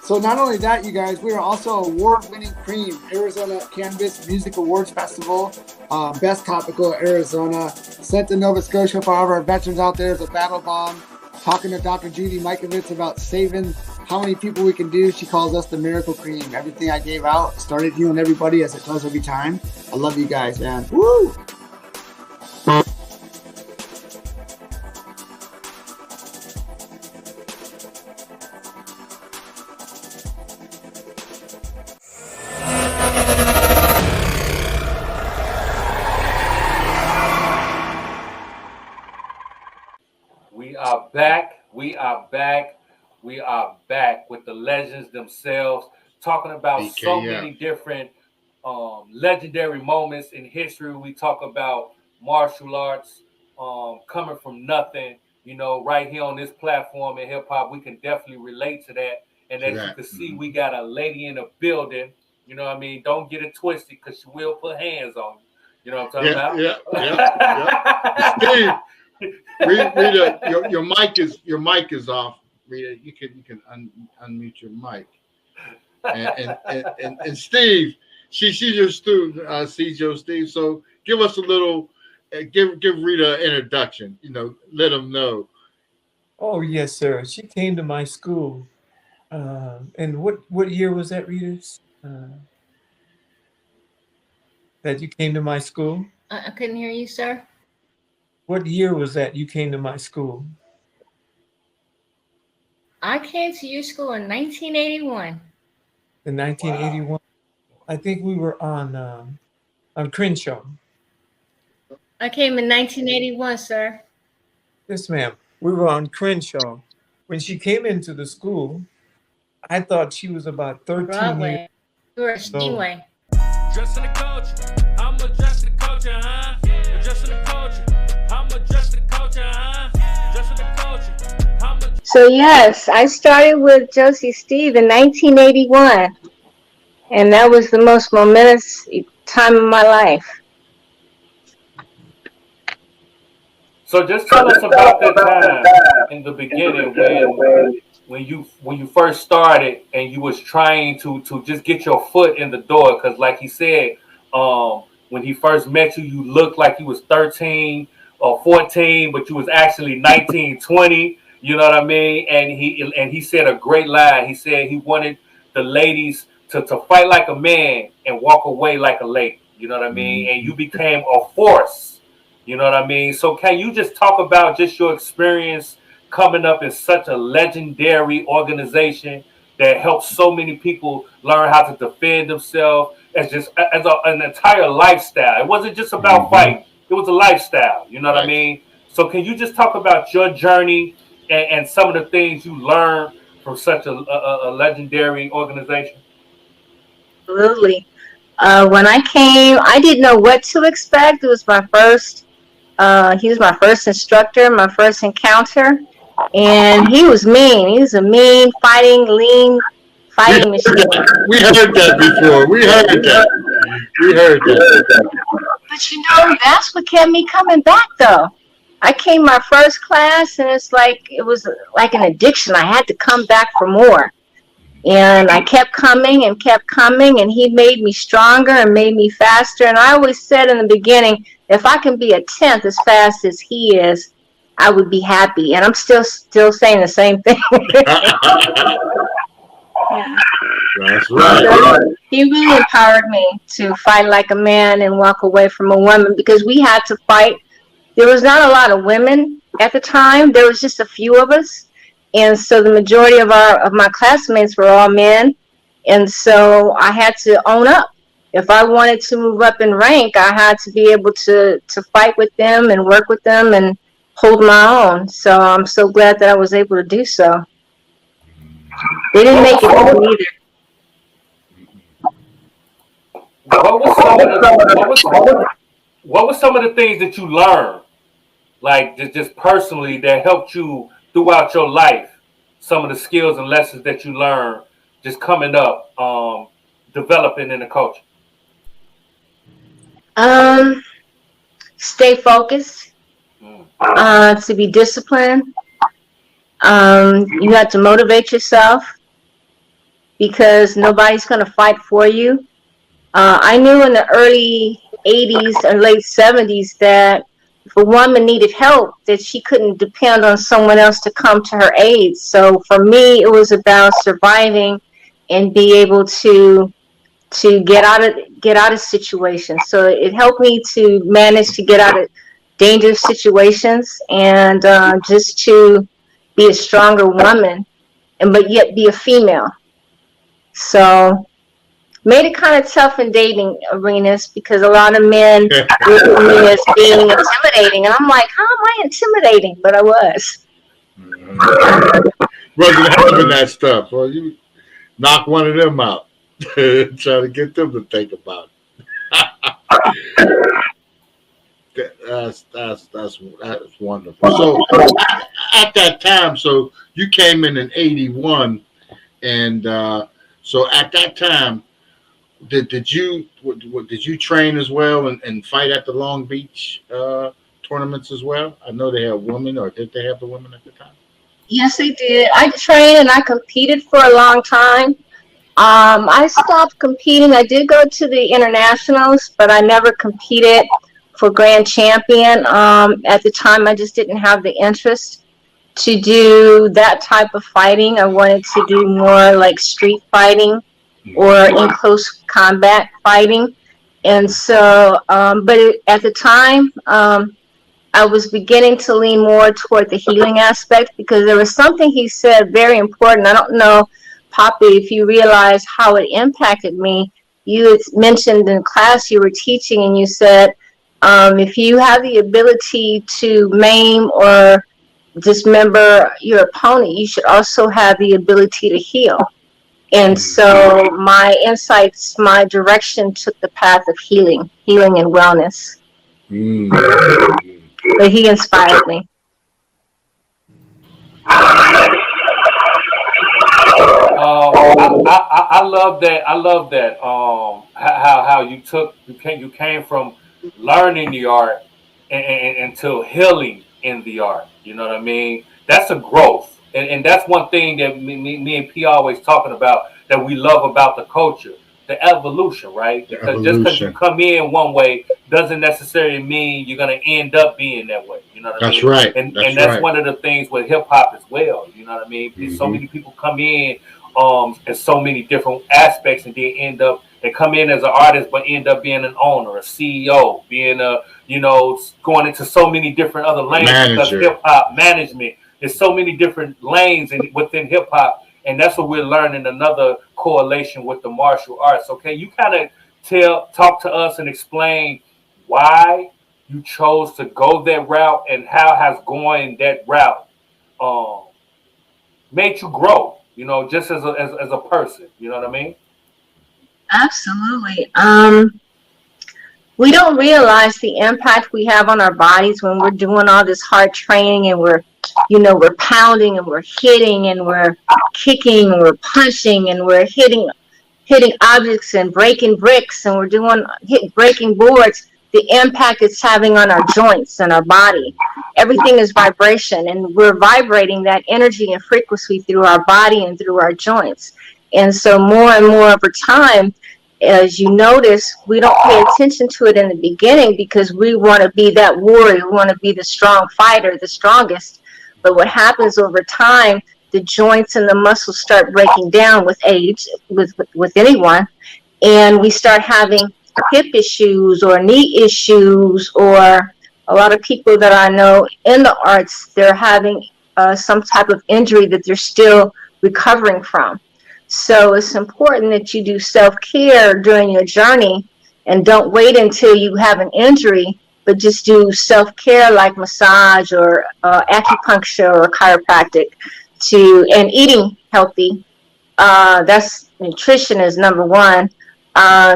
Speaker 13: So not only that, you guys, we are also award-winning cream, Arizona Cannabis Music Awards Festival, Best Topical Arizona, sent to Nova Scotia for all of our veterans out there as a battle bomb. Talking to Dr. Judy Mikovits about saving how many people we can do. She calls us the miracle cream. Everything I gave out started healing everybody as it does every time. I love you guys, man. Woo!
Speaker 1: We are back with the legends themselves, talking about so many different legendary moments in history. We talk about martial arts, coming from nothing, you know, right here on this platform in hip hop. We can definitely relate to that. And as you can see, we got a lady in the building. You know what I mean? Don't get it twisted, because she will put hands on you. You know what I'm talking about?
Speaker 2: Steve, Rita, your mic is off. Rita, you can unmute your mic. And Steve, she's your student, SIjo Steve. So give us a little, give Rita an introduction. You know, let them know.
Speaker 11: Oh yes, sir. She came to my school. And what year was that, Rita? That you came to my school?
Speaker 10: I couldn't hear you, sir.
Speaker 11: What year was that you came to my school?
Speaker 10: I came to your school in 1981.
Speaker 11: In 1981? Wow. I think we were on Crenshaw.
Speaker 10: I came in 1981, sir.
Speaker 11: Yes, ma'am. We were on Crenshaw. When she came into the school, I thought she was about 13
Speaker 10: Broadway.
Speaker 11: years.
Speaker 10: We were at Steinway.
Speaker 7: Dressing the culture. I'm adjusting the culture, huh? Adjusting the culture. I'm adjusting the culture, huh? Adjusting the culture.
Speaker 14: So yes, I started with Josie Steve in 1981. And that was the most momentous time of my life.
Speaker 1: So just tell us about that time in the beginning when you first started and you was trying to just get your foot in the door, because like he said, when he first met you, you looked like you was 13 or 14, but you was actually 19, 20. You know what I mean? And he said a great line. He said he wanted the ladies to fight like a man and walk away like a lady. You know what I mean? And you became a force. You know what I mean? So can you just talk about just your experience coming up in such a legendary organization that helps so many people learn how to defend themselves as an entire lifestyle? It wasn't just about fighting. It was a lifestyle. You know what I mean? So can you just talk about your journey and some of the things you learned from such a legendary organization?
Speaker 14: Absolutely. When I came, I didn't know what to expect. It was my first, he was my first instructor, my first encounter. And he was mean. He was a mean, lean fighting machine.
Speaker 2: We heard that before. We heard that.
Speaker 14: But you know, that's what kept me coming back, though. I came my first class, and it was like an addiction. I had to come back for more. And I kept coming, and he made me stronger and made me faster. And I always said in the beginning, if I can be a tenth as fast as he is, I would be happy. And I'm still saying the same thing. Yeah.
Speaker 2: That's right.
Speaker 14: He really empowered me to fight like a man and walk away from a woman, because we had to fight. There was not a lot of women at the time. There was just a few of us. And so the majority of my classmates were all men. And so I had to own up. if I wanted to move up in rank, I had to be able to fight with them and work with them and hold my own. So I'm so glad that I was able to do so. They didn't make it easy either.
Speaker 1: What was some of the things that you learned, like just personally, that helped you throughout your life? Some of the skills and lessons that you learned just coming up, developing in the culture.
Speaker 14: Stay focused. To be disciplined. You have to motivate yourself because nobody's going to fight for you. I knew in the early 80s and late 70s that if a woman needed help, that she couldn't depend on someone else to come to her aid. So for me, it was about surviving and be able to get out of situations. So it helped me to manage to get out of dangerous situations and just to be a stronger woman, but yet be a female. So made it kind of tough in dating arenas because a lot of men look at me as being intimidating, and I'm like, how am I intimidating? But I was.
Speaker 2: Wasn't having that stuff. Well, you knock one of them out. Try to get them to think about it. That's wonderful. So at that time, so you came in 81, and so at that time, did you train as well and fight at the Long Beach tournaments as well? I know they have women, or did they have the women at the time?
Speaker 14: Yes, they did. I trained and I competed for a long time. I stopped competing. I did go to the internationals, but I never competed for grand champion. At the time, I just didn't have the interest to do that type of fighting. I wanted to do more like street fighting or in close combat fighting. And so, at the time, I was beginning to lean more toward the healing aspect because there was something he said very important. I don't know, Poppy, if you realize how it impacted me. You had mentioned in class you were teaching, and you said, if you have the ability to maim or dismember your opponent, you should also have the ability to heal. And so my insights, my direction took the path of healing and wellness. But he inspired me.
Speaker 1: I love that. I love that. How you came from learning the art until healing in the art. You know what I mean? That's a growth, and that's one thing that me and P always talking about, that we love about the culture, the evolution, right? Because just because you come in one way doesn't necessarily mean you're gonna end up being that way. You know what I mean?
Speaker 2: That's right.
Speaker 1: And that's one of the things with hip hop as well. You know what I mean? So many people come in in so many different aspects, and they come in as an artist, but end up being an owner, a CEO, being going into so many different other lanes because hip hop management. There's so many different lanes within hip hop, and that's what we're learning. Another correlation with the martial arts. Okay, you kind of talk to us and explain why you chose to go that route and how has going that route made you grow. You know, just as a person. You know what I mean?
Speaker 14: Absolutely. We don't realize the impact we have on our bodies when we're doing all this hard training, and we're pounding and we're hitting and we're kicking and we're punching and we're hitting objects and breaking bricks and we're breaking boards. The impact it's having on our joints and our body. Everything is vibration, and we're vibrating that energy and frequency through our body and through our joints. And so more and more over time, as you notice, we don't pay attention to it in the beginning because we want to be that warrior. We want to be the strong fighter, the strongest. But what happens over time, the joints and the muscles start breaking down with age, with anyone, and we start having hip issues or knee issues, or a lot of people that I know in the arts, they're having some type of injury that they're still recovering from. So it's important that you do self-care during your journey and don't wait until you have an injury, but just do self-care like massage or acupuncture or chiropractic and eating healthy. That's nutrition is number one,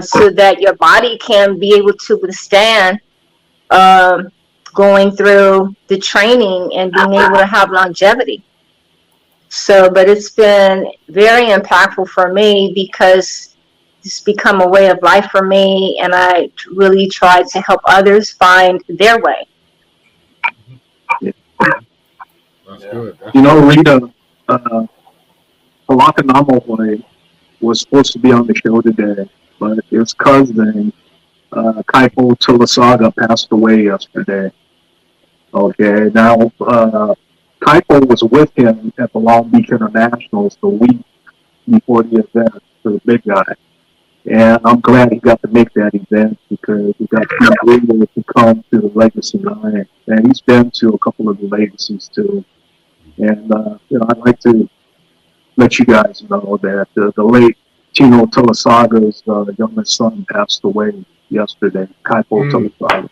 Speaker 14: so that your body can be able to withstand going through the training and being able to have longevity. So, but it's been very impactful for me because it's become a way of life for me, and I really try to help others find their way.
Speaker 2: That's good.
Speaker 3: You know, Rita, Palakanamo was supposed to be on the show today, but his cousin, Kaipo Tulasaga, passed away yesterday. Okay, now, Kaipo was with him at the Long Beach Internationals the week before the event for the big guy. And I'm glad he got to make that event because he got to come to the Legacy Line. And he's been to a couple of the legacies too. And, you know, I'd like to let you guys know that the late Tino Tulasaga's youngest son passed away yesterday, Kaipo Tulasaga.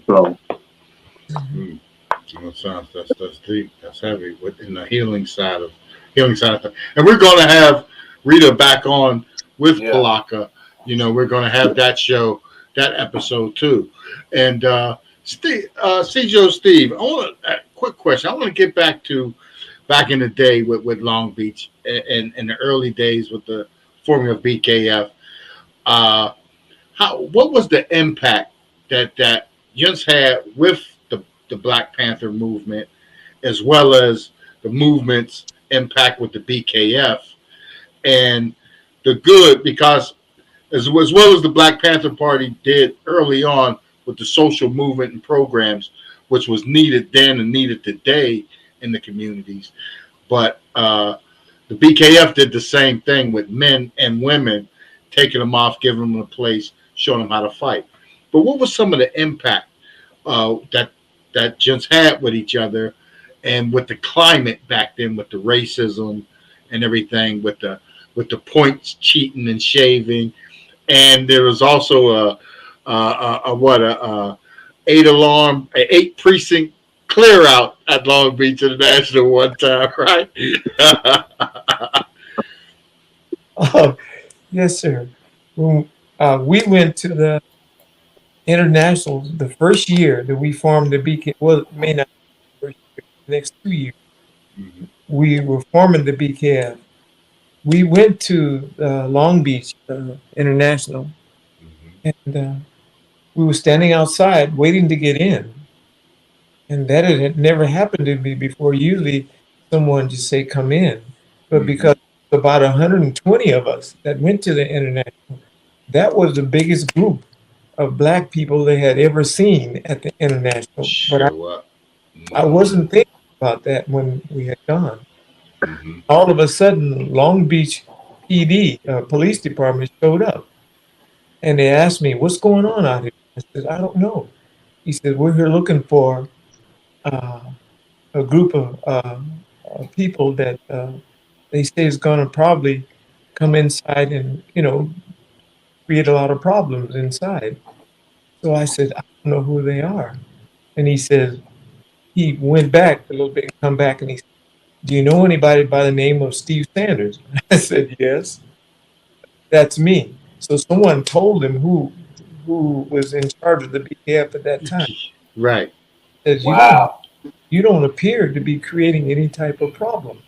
Speaker 3: So.
Speaker 2: That's deep. That's heavy. Within the healing side of things. And we're going to have Rita back on with Palaka. You know, we're going to have that show, that episode too. And Sijo Steve, I want a quick question. I want to get back in the day with Long Beach and in the early days with the forming of BKF. What was the impact that Yunts had with the Black Panther movement, as well as the movement's impact with the BKF, and the good, because as well as the Black Panther Party did early on with the social movement and programs, which was needed then and needed today in the communities. But the BKF did the same thing with men and women, taking them off, giving them a place, showing them how to fight. But what was some of the impact that gents had with each other and with the climate back then, with the racism and everything, with the points cheating and shaving? And there was also a 8 precinct clear out at Long Beach International one time, right?
Speaker 11: Oh, yes, sir. When we went to the Internationals the first year that we formed the BK, well, it may not be the first year, the next 2 years, we were forming the BKF. We went to Long Beach International, and we were standing outside waiting to get in. And that had never happened to me before. Usually someone just say, come in. But because about 120 of us that went to the International, that was the biggest group of Black people they had ever seen at the International. But I wasn't thinking about that when we had gone. All of a sudden, Long Beach PD, police department, showed up. And they asked me, what's going on out here? I said, I don't know. He said, we're here looking for a group of people that they say is going to probably come inside and, you know, create a lot of problems inside. So I said, I don't know who they are. And he said, he went back a little bit and come back and he said, do you know anybody by the name of Steve Sanders? I said, yes, that's me. So someone told him who was in charge of the BKF at that time.
Speaker 2: Right.
Speaker 11: Says, wow. You don't appear to be creating any type of problem.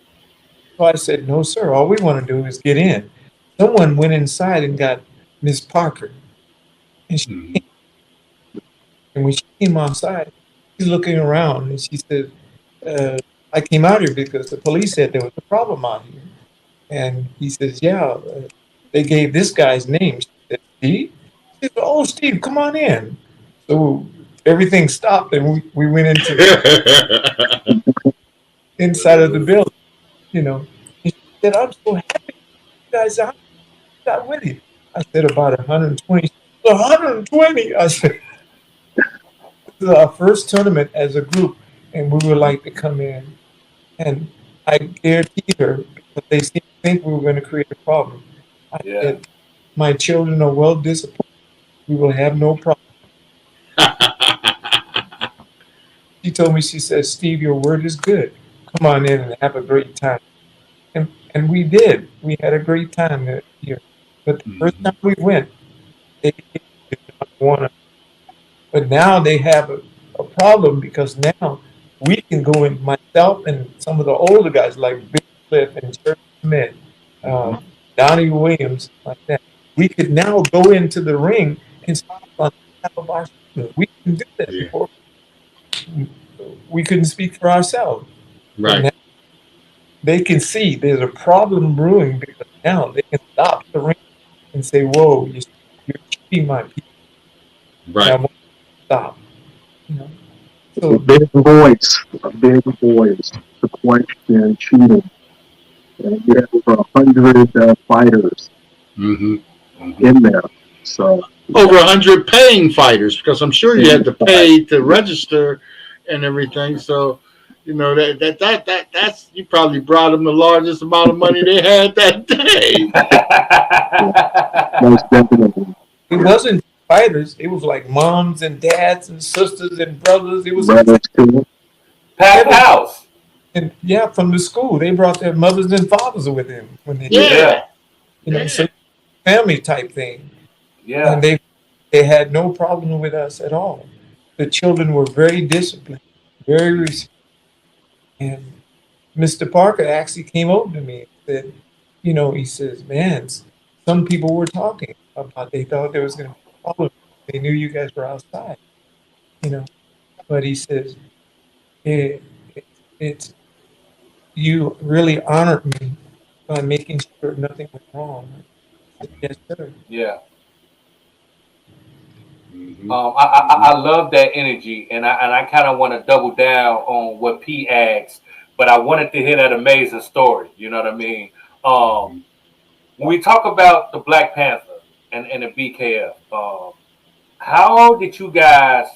Speaker 11: So I said, no, sir, all we want to do is get in. Someone went inside and got Miss Parker. And she and when she came outside, she's looking around and she said, I came out here because the police said there was a problem out here. And he says, yeah, they gave this guy's name. She said, Steve? She said, oh, Steve, come on in. So everything stopped and we went into the inside of the building, you know. And she said, I'm so happy you guys got with you. I said, about 120. 120? I said, this is our first tournament as a group, and we would like to come in. And I guaranteed her, but they seemed to think we were going to create a problem. I
Speaker 1: Yeah.
Speaker 11: said, my children are well disciplined. We will have no problem. She told me, she said, Steve, your word is good. Come on in and have a great time. And we did. We had a great time that year. But the first time we went, they did not want us. But now they have a problem because now we can go in, myself and some of the older guys like Big Cliff and Jerry Smith, Donnie Williams, like that. We could now go into the ring and speak on behalf of our students. We can do that before. We couldn't speak for ourselves.
Speaker 2: Right.
Speaker 11: Now they can see there's a problem brewing because now they can stop the ring and say, whoa, you're cheating my people.
Speaker 2: Right.
Speaker 11: And I want to stop. You know?
Speaker 3: So, a big voice to question cheating. And we have over 100 fighters in there. So
Speaker 2: over 100 paying fighters, because I'm sure you had to pay to register and everything. So, you know, that's you probably brought them the largest amount of money they had that day.
Speaker 3: Most definitely.
Speaker 11: It wasn't fighters. It was like moms and dads and sisters and brothers. It was
Speaker 1: packed house.
Speaker 11: And yeah, from the school, they brought their mothers and fathers with them when they you know, so family type thing.
Speaker 1: Yeah,
Speaker 11: and they had no problem with us at all. The children were very disciplined, very respectful. And Mr. Parker actually came over to me and said, you know, he says, man, some people were talking about they thought there was going to be a problem. They knew you guys were outside, you know. But he says, it's you really honored me by making sure nothing went wrong. I said, yes, sir.
Speaker 1: Yeah. I love that energy, and I kind of want to double down on what P asked, but I wanted to hear that amazing story. You know what I mean? When we talk about the Black Panther and the BKF, how did you guys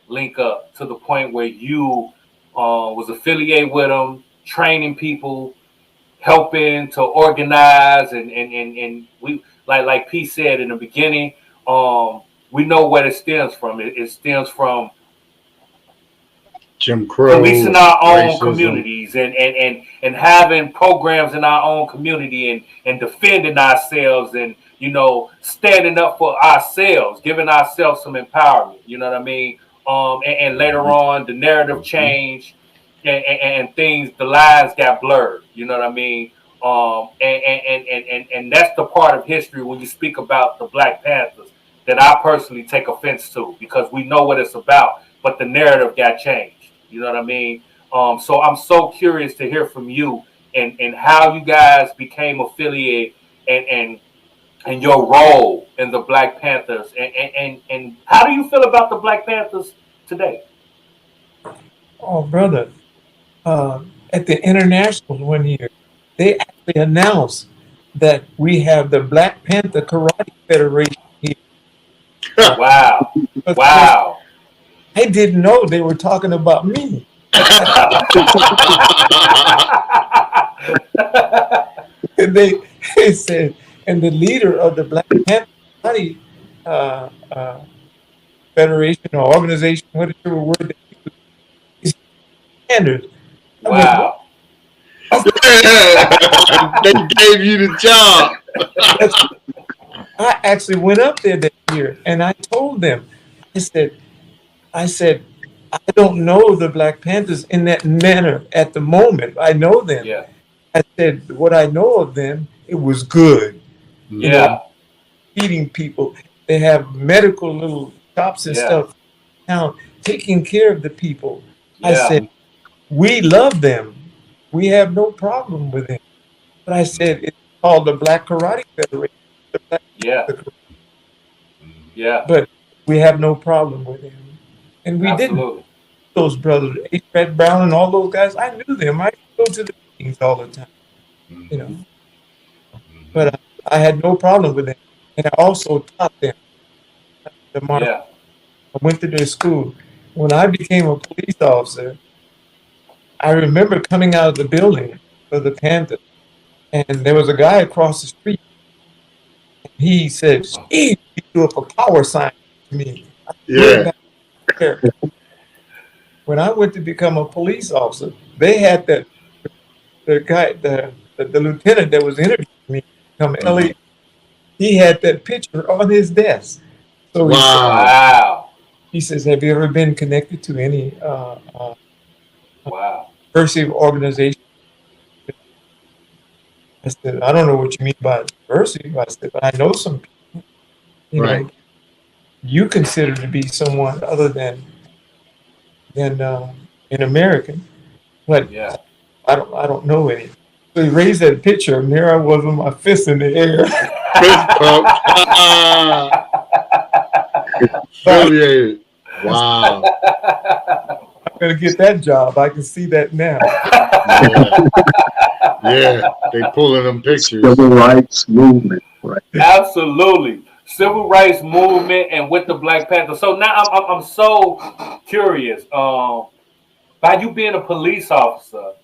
Speaker 1: link up to the point where you was affiliated with them, training people, helping to organize, and we like P said in the beginning, we know where it stems from. It stems from
Speaker 2: Jim Crow,
Speaker 1: policing our own
Speaker 2: racism.
Speaker 1: communities and having programs in our own community and defending ourselves and, you know, standing up for ourselves, giving ourselves some empowerment. You know what I mean? And later on, the narrative changed and things, the lines got blurred. You know what I mean? And that's the part of history when you speak about the Black Panthers that I personally take offense to, because we know what it's about, but the narrative got changed. You know what I mean? So I'm so curious to hear from you and how you guys became affiliated and your role in the Black Panthers and how do you feel about the Black Panthers today?
Speaker 11: Oh, brother. At the Internationals one year, they actually announced that we have the Black Panther Karate Federation here.
Speaker 1: Wow. Wow.
Speaker 11: I didn't know they were talking about me. And they said, and the leader of the Black Panther Karate Federation or organization, whatever word they use, is Sanders.
Speaker 1: Wow.
Speaker 2: They gave you the job.
Speaker 11: I actually went up there that year and I told them, I said, I don't know the Black Panthers in that manner at the moment. I know them.
Speaker 1: Yeah.
Speaker 11: I said, what I know of them, it was good.
Speaker 1: Yeah.
Speaker 11: You know, feeding people. They have medical little shops and stuff now, taking care of the people.
Speaker 1: Yeah.
Speaker 11: I said, we love them. We have no problem with them. But I said, it's called the Black Karate Federation.
Speaker 1: Yeah.
Speaker 11: But we have no problem with them. And we didn't. Those brothers, H. Fred Brown and all those guys, I knew them. I go to the meetings all the time. You know. But I had no problem with them. And I also taught them the martial. I went to their school. When I became a police officer, I remember coming out of the building for the Panthers, And there was a guy across the street. He said, "Steve, you do up a power sign to me."
Speaker 2: Yeah.
Speaker 11: Back there. When I went to become a police officer, they had the guy, the lieutenant that was interviewing me to become LA. He had that picture on his desk. So he said,
Speaker 1: Wow.
Speaker 11: he says, "Have you ever been connected to any
Speaker 1: Wow.
Speaker 11: diversity organization?" I said, "I don't know what you mean by diversity." I said, "But I know some people, you know, you consider to be someone other than an American, but
Speaker 1: Yeah.
Speaker 11: I don't know any." So he raised that picture, and there I was with my fist in the air.
Speaker 2: Fist pump. Affiliated. Wow.
Speaker 11: I'm gonna get that job. I can see that now.
Speaker 2: Yeah, they pulling them pictures.
Speaker 3: Civil rights movement, right?
Speaker 1: Absolutely. Civil rights movement and with the Black Panther. So now I'm so curious. By you being a police officer,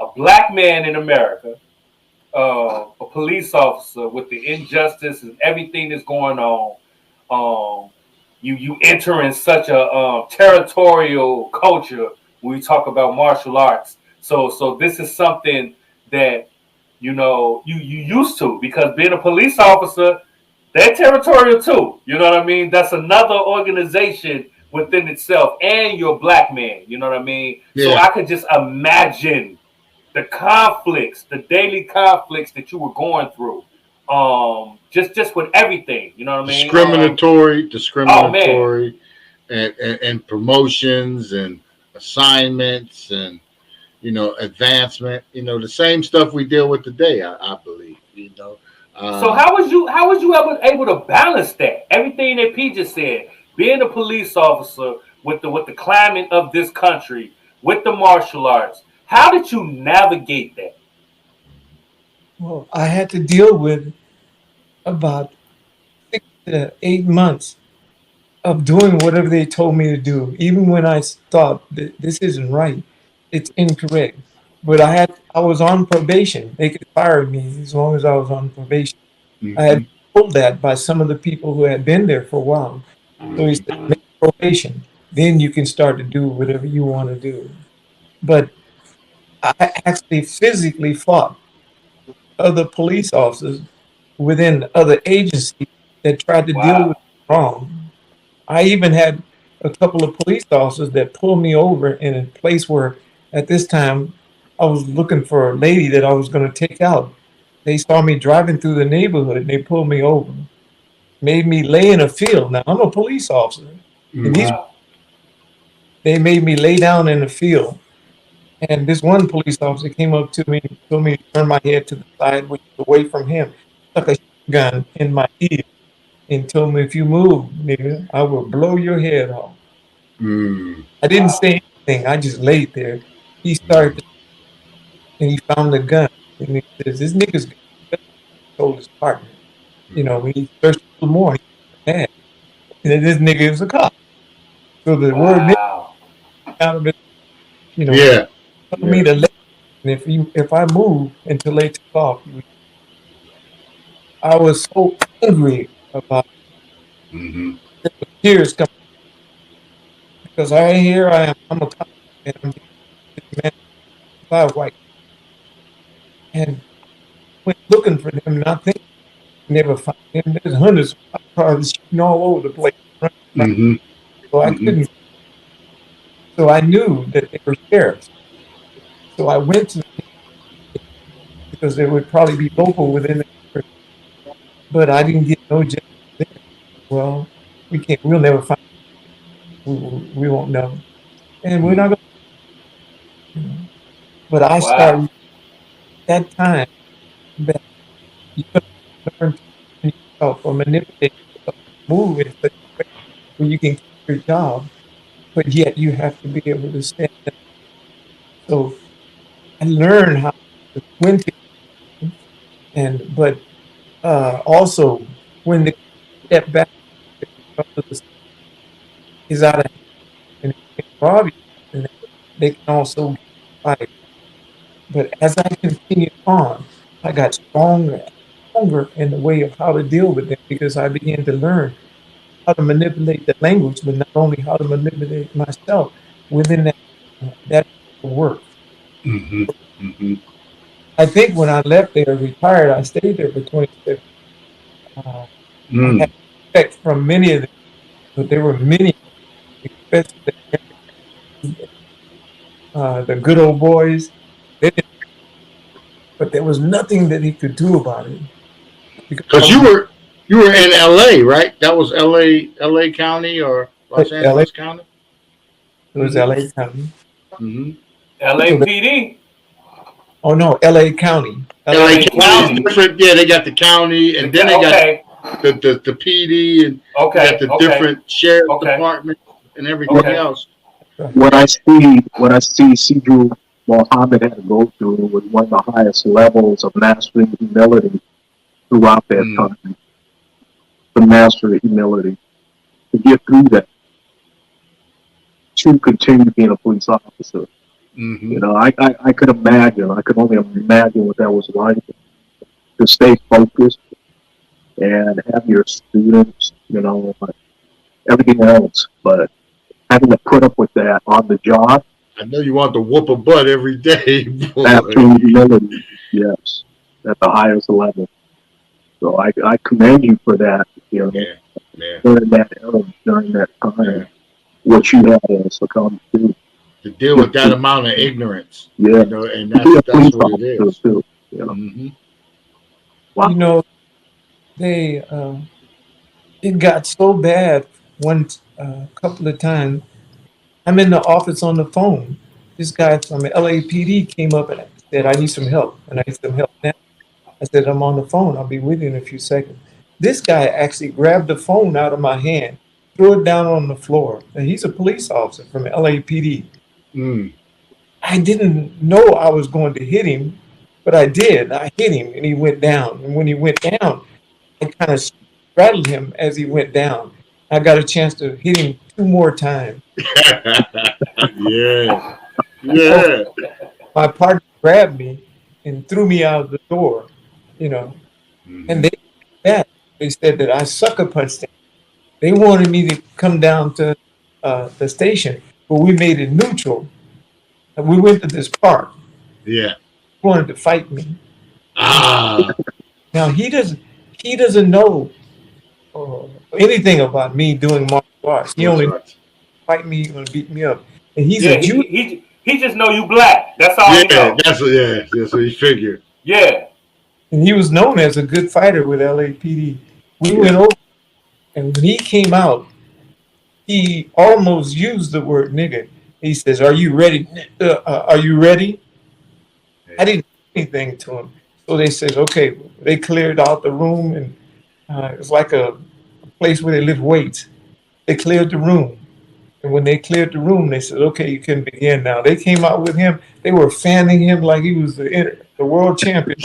Speaker 1: a black man in America, a police officer with the injustice and everything that's going on, you enter in such a territorial culture when we talk about martial arts. So this is something that you used to, because being a police officer, they're territorial too. You know what I mean? That's another organization within itself, and you're a black man. You know what I mean?
Speaker 2: Yeah.
Speaker 1: So I could just imagine the conflicts, the daily conflicts that you were going through. Just with everything. You know what I mean?
Speaker 2: Discriminatory, and promotions and assignments and advancement. The same stuff we deal with today. I believe.
Speaker 1: So how was you able to balance that? Everything that P just said, being a police officer with the climate of this country, with the martial arts, how did you navigate that?
Speaker 11: Well, I had to deal with about 6 to 8 months of doing whatever they told me to do, even when I thought that this isn't right, it's incorrect. But I was on probation. They could fire me as long as I was on probation. I had told that by some of the people who had been there for a while. So he said, make probation, then you can start to do whatever you want to do. But I actually physically fought other police officers within other agencies that tried to deal with it wrong. I even had a couple of police officers that pulled me over in a place where at this time I was looking for a lady that I was going to take out. They saw me driving through the neighborhood and they pulled me over, made me lay in a field. Now I'm a police officer. And they made me lay down in the field. And this one police officer came up to me and told me to turn my head to the side, which was away from him, stuck a gun in my ear and told me, if you move, nigga, I will blow your head off. I didn't say anything. I just laid there. He started and he found the gun. And he says, this nigga's gun. Told his partner. When he searched for more, he was mad. And this nigga is a cop. So the word nigga out of it, told me to let. And if I move until they took off, I was so angry about it. Tears coming because here I am. I'm a cop and I'm man by white and went looking for them. Not thinking never find them. There's hundreds of cars shooting all over the place. So I couldn't. So I knew that they were sheriffs. So I went to because there would probably be local within the, but I didn't get no job there. Well, we'll never find. We won't know, and we're not going. But I started that time that you learn yourself or manipulate yourself, move in such a way where you can keep your job, but yet you have to be able to stand up. So I learned how to win, but also when the step back is out of hand and it's obvious, they can also get fired. But as I continued on, I got stronger in the way of how to deal with them because I began to learn how to manipulate the language, but not only how to manipulate myself within that work.
Speaker 2: Mm-hmm. Mm-hmm.
Speaker 11: I think when I left there, retired, I stayed there for 27. I had respect from many of them, but there were many, especially the good old boys. But there was nothing that he could do about it.
Speaker 2: Because you were in L.A., right? That was L.A. County or Los Angeles County.
Speaker 11: It was L.A. County.
Speaker 2: Mm-hmm.
Speaker 1: LAPD.
Speaker 11: Oh no, L.A. County.
Speaker 2: LA County is different. Yeah, they got the county, and then they got the PD, and got the different sheriff department and everything else.
Speaker 3: What I see Sijo Muhammad had to go through was one of the highest levels of mastering humility throughout that time. To master humility, to get through that, to continue being a police officer.
Speaker 2: Mm-hmm.
Speaker 3: You know, I could imagine. I could only imagine what that was like, to stay focused and have your students, you know, everything else, but having to put up with that on the job.
Speaker 2: I know you want to whoop a butt every day.
Speaker 3: Absolute humility, yes, at the highest level. So I commend you for that. You know, during that era, during that time, what you had to succumb to
Speaker 2: deal with that amount of ignorance.
Speaker 3: Yeah,
Speaker 2: you know, and that's what it is.
Speaker 3: Too, you know.
Speaker 2: Mm-hmm.
Speaker 3: Wow.
Speaker 11: You know, they it got so bad one couple of times. I'm in the office on the phone. This guy from LAPD came up and said, "I need some help," and I need some help now. I said, "I'm on the phone. I'll be with you in a few seconds." This guy actually grabbed the phone out of my hand, threw it down on the floor. And he's a police officer from LAPD. I didn't know I was going to hit him, but I did. I hit him and he went down. And when he went down, I kind of straddled him as he went down. I got a chance to hit him 2 more times.
Speaker 2: Yeah.
Speaker 11: My partner grabbed me and threw me out of the door, you know. And they said that I sucker punched them. They wanted me to come down to the station, but we made it neutral. And we went to this park.
Speaker 2: Yeah.
Speaker 11: He wanted to fight me.
Speaker 2: Ah.
Speaker 11: Now he doesn't know anything about me doing martial arts. He only fight me and beat me up. And he's a Jew.
Speaker 1: He just know you black. That's all he knows.
Speaker 2: That's what he figured.
Speaker 1: Yeah.
Speaker 11: And he was known as a good fighter with LAPD. We went over, and when he came out, he almost used the word nigga. He says, "Are you ready? Are you ready?" I didn't say anything to him. So they said, okay, they cleared out the room, and it was like a place where they lift weights. They cleared the room. And when they cleared the room, they said, okay, you can begin now. They came out with him. They were fanning him like he was the world champion.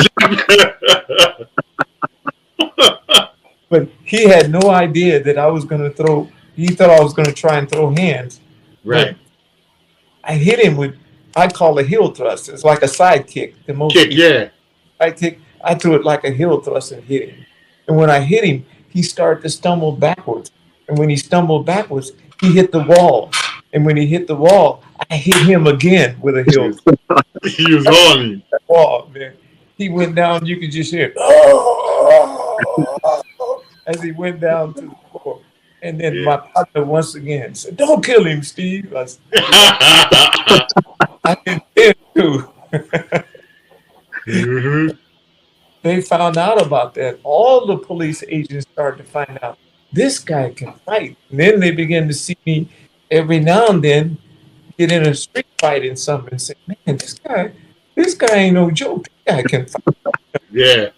Speaker 11: But he had no idea that I was going to throw. He thought I was going to try and throw hands.
Speaker 2: Right.
Speaker 11: But I hit him with, I call a heel thrust. It's like a side kick. The most
Speaker 2: kick, yeah.
Speaker 11: I threw it like a heel thrust and hit him. And when I hit him, he started to stumble backwards. And when he stumbled backwards, he hit the wall. And when he hit the wall, I hit him again with a heel thrust.
Speaker 2: He was on him.
Speaker 11: Wall, man. He went down, you could just hear as he went down to the floor. And then my partner once again said, "Don't kill him, Steve." I said, I intend to. They found out about that. All the police agents started to find out this guy can fight. And then they began to see me every now and then get in a street fight in something and say, "Man, this guy ain't no joke. This guy can fight."
Speaker 2: Yeah.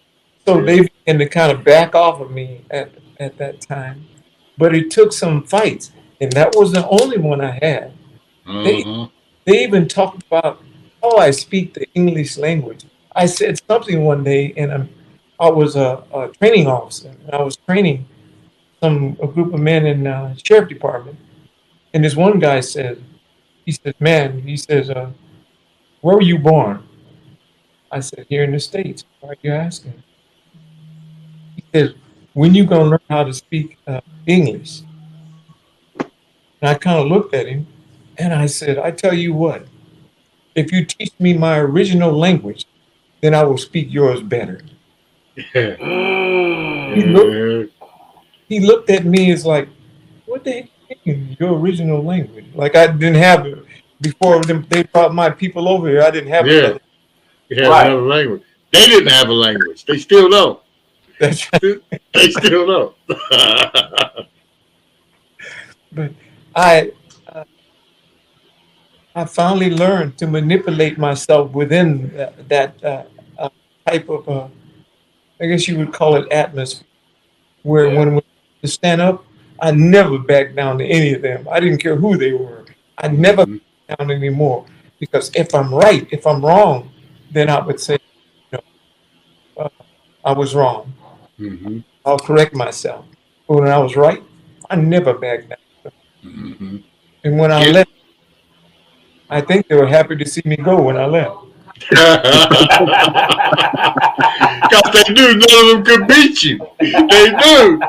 Speaker 11: So they began to kind of back off of me at that time. But it took some fights, and that was the only one I had. They even talked about how I speak the English language. I said something one day, and I was a training officer, and I was training a group of men in the sheriff department. And this one guy said, "Man, where were you born?" I said, here in the States. Why are you asking? He said, when you going to learn how to speak English? And I kind of looked at him and I said, I tell you what, if you teach me my original language, then I will speak yours better. He looked at me as like, what the heck you mean, your original language? Like I didn't have it before they brought my people over here. I didn't have another.
Speaker 2: You had another language. They didn't have a language. They still don't.
Speaker 11: That's right.
Speaker 2: They still don't.
Speaker 11: But I finally learned to manipulate myself within that type of, I guess you would call it atmosphere, where when we stand up, I never back down to any of them. I didn't care who they were. I never back down anymore, because if I'm right, if I'm wrong, then I would say, I was wrong. I'll correct myself. But when I was right, I never backed down. And when I left, I think they were happy to see me go when I left.
Speaker 2: Because they knew none of them could beat you. They knew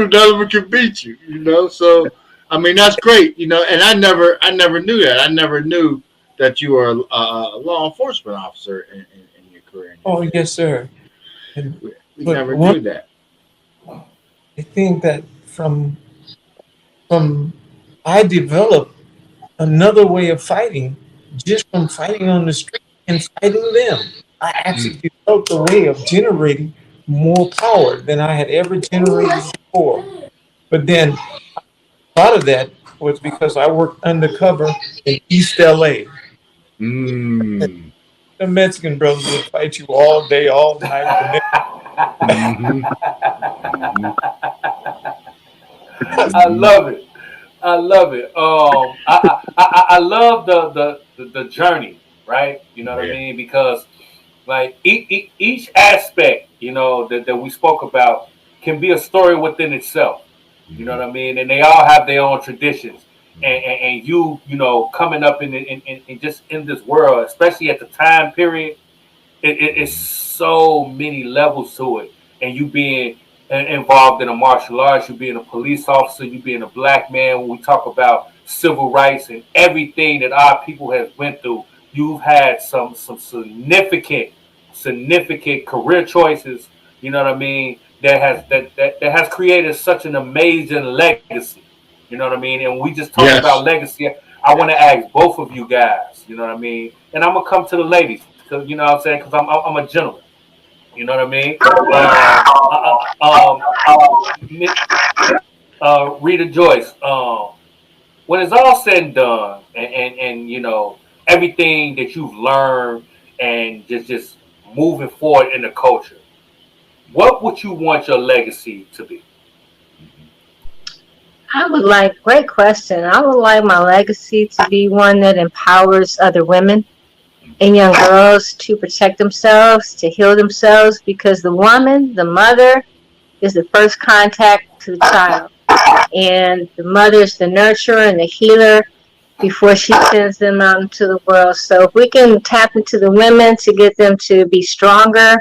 Speaker 2: none of them could beat you. You know, so I mean that's great. You know, and I never knew that. I never knew that you were a law enforcement officer in your career.
Speaker 11: Oh yes, sir. And,
Speaker 2: we never knew that.
Speaker 11: I think that from I developed another way of fighting just from fighting on the street and fighting them. I actually developed a way of generating more power than I had ever generated before. But then part of that was because I worked undercover in East LA. The Mexican brothers would fight you all day, all night.
Speaker 1: I love it. I love it. I love the journey, right? You know what I mean? Because like each aspect, you know, that we spoke about can be a story within itself. You know what I mean? And they all have their own traditions. And you know, coming up in just in this world, especially at the time period, it's so many levels to it. And you being involved in a martial arts, you being a police officer, you being a black man. When we talk about civil rights and everything that our people have went through, you've had some significant career choices. You know what I mean? That has created such an amazing legacy. You know what I mean? And we just talked about legacy. I want to ask both of you guys. You know what I mean? And I'm gonna come to the ladies, because you know what I'm saying, because I'm a gentleman. You know what I mean? Rita Joyce. When it's all said and done, and you know everything that you've learned, and just moving forward in the culture, what would you want your legacy to be?
Speaker 14: Great question. I would like my legacy to be one that empowers other women and young girls to protect themselves, to heal themselves, because the woman, the mother, is the first contact to the child. And the mother is the nurturer and the healer before she sends them out into the world. So if we can tap into the women to get them to be stronger,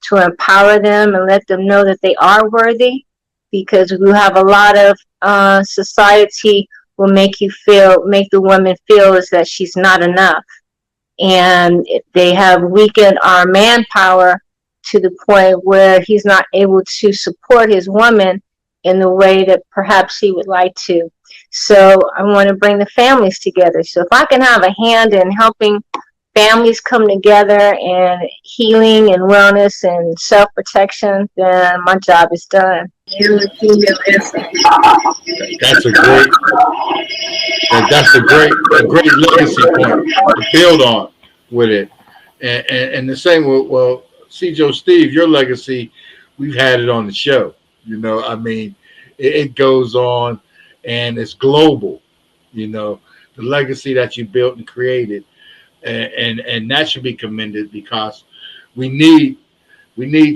Speaker 14: to empower them and let them know that they are worthy, because we have a lot of society will make the woman feel is that she's not enough. And they have weakened our manpower to the point where he's not able to support his woman in the way that perhaps he would like to. So I want to bring the families together. So if I can have a hand in helping families come together and healing and wellness and self-protection, then my job is done.
Speaker 2: That's a great legacy point to build on with it. And the same with, well, SIjo Steve, your legacy, we've had it on the show. You know, I mean, it goes on and it's global, you know, the legacy that you built and created. And that should be commended, because we need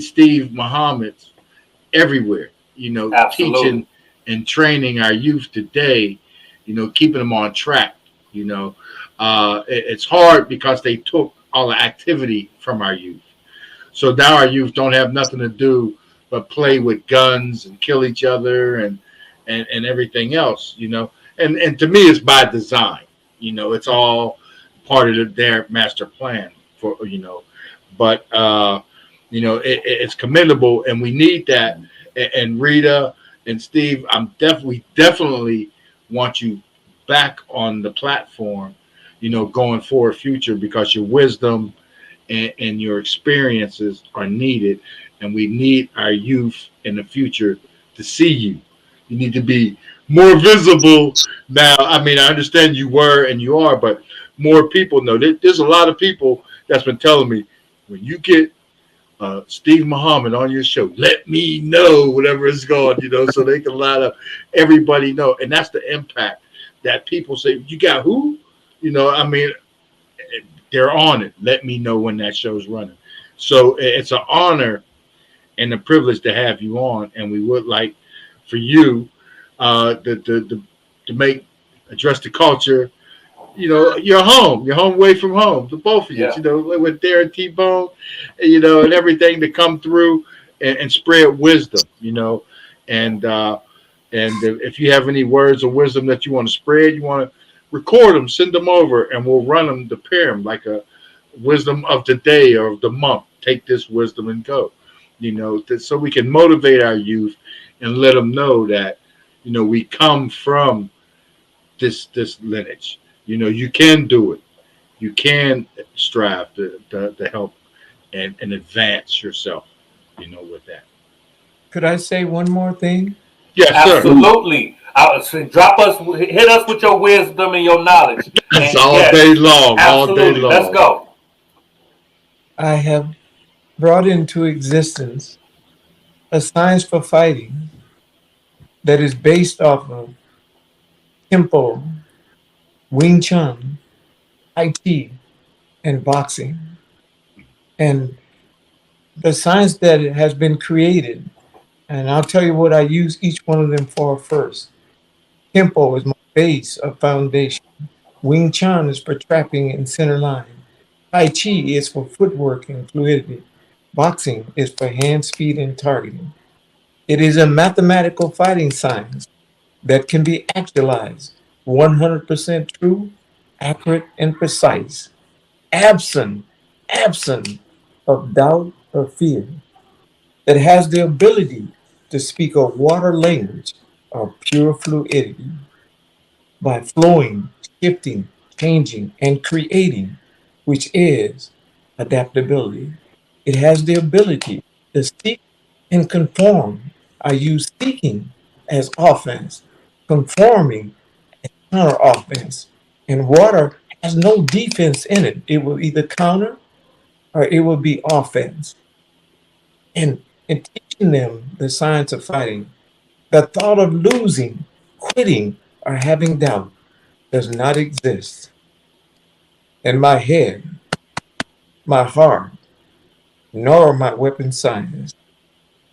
Speaker 2: Steve Muhammad everywhere, you know, teaching and training our youth today, you know, keeping them on track. You know, it's hard because they took all the activity from our youth. So now our youth don't have nothing to do but play with guns and kill each other and everything else, you know. And to me, it's by design. You know, it's all part of their master plan for, you know. But you know, it's commendable, and we need that. And Rita and Steve, we definitely want you back on the platform, you know, going forward future, because your wisdom and your experiences are needed, and we need our youth in the future to see you. You need to be more visible now. I mean, I understand you were and you are, but more people know. There's a lot of people that's been telling me, when you get Steve Muhammad on your show, let me know whatever it's going, you know, so they can let everybody know. And that's the impact that people say, you got who? You know, I mean, they're on it. Let me know when that show's running. So it's an honor and a privilege to have you on. And we would like for you to address the culture. You know, you're home away from home, the both of you, you know, with Darren T-Bone, you know, and everything to come through and spread wisdom, you know. And if you have any words of wisdom that you want to spread, you want to record them, send them over, and we'll run them to pair them like a wisdom of the day or of the month. Take this wisdom and go, you know, so we can motivate our youth and let them know that, you know, we come from this lineage. You know, you can do it. You can strive to help and advance yourself, you know, with that.
Speaker 11: Could I say one more thing?
Speaker 2: Yes,
Speaker 1: absolutely. Drop us, hit us with your wisdom and your knowledge.
Speaker 2: It's all day long.
Speaker 1: Absolutely.
Speaker 2: All day long.
Speaker 1: Let's go.
Speaker 11: I have brought into existence a science for fighting that is based off of Kempo, Wing Chun, Tai Chi, and boxing. And the science that has been created, and I'll tell you what I use each one of them for first. Kempo is my base of foundation. Wing Chun is for trapping and center line. Tai Chi is for footwork and fluidity. Boxing is for hand speed and targeting. It is a mathematical fighting science that can be actualized, 100% true, accurate, and precise, absent of doubt or fear, that has the ability to speak a water language of pure fluidity by flowing, shifting, changing, and creating, which is adaptability. It has the ability to seek and conform. I use seeking as offense, conforming as counter offense. And water has no defense in it. It will either counter or it will be offense. And in teaching them the science of fighting, the thought of losing, quitting, or having doubt does not exist. In my head, my heart, nor my weapon science.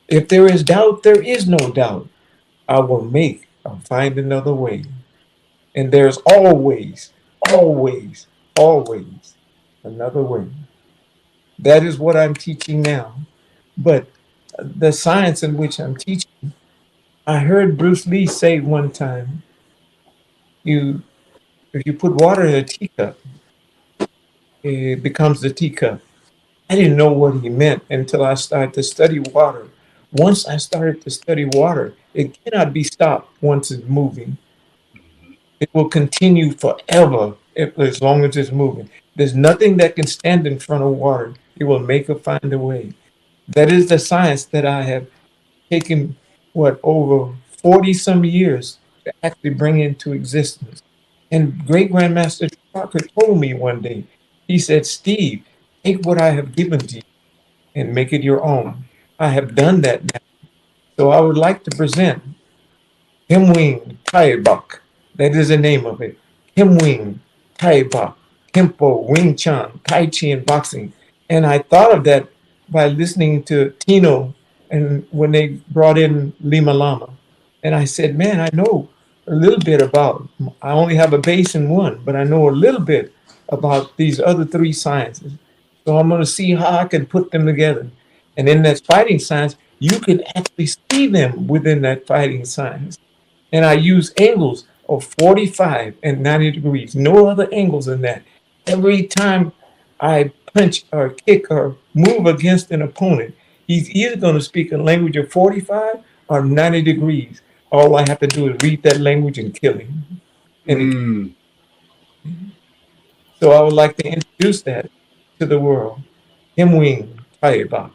Speaker 11: If there is doubt, there is no doubt. I will make or find another way. And there's always another way. That is what I'm teaching now. But the science in which I'm teaching, I heard Bruce Lee say one time, if you put water in a teacup, it becomes the teacup. I didn't know what he meant until I started to study water. Once I started to study water, it cannot be stopped once it's moving. It will continue forever as long as it's moving. There's nothing that can stand in front of water. It will make or find a way. That is the science that I have taken, over 40 some years to actually bring into existence. And Great Grandmaster Parker told me one day, he said, Steve, take what I have given to you and make it your own. I have done that now. So I would like to present Himwing Tai Bak. That is the name of it. Himwing Tai Bak, Kempo, Wing Chun, Tai Chi, and boxing. And I thought of that by listening to Tino and when they brought in Lima Lama. And I said, man, I know a little bit about, I only have a base in one, but I know a little bit about these other three sciences. So I'm going to see how I can put them together. And in that fighting science, you can actually see them within that fighting science. And I use angles of 45 and 90 degrees. No other angles than that. Every time I punch or kick or move against an opponent, he's either going to speak a language of 45 or 90 degrees. All I have to do is read that language and kill him. And so I would like to introduce that to the world. Himwing Taibak.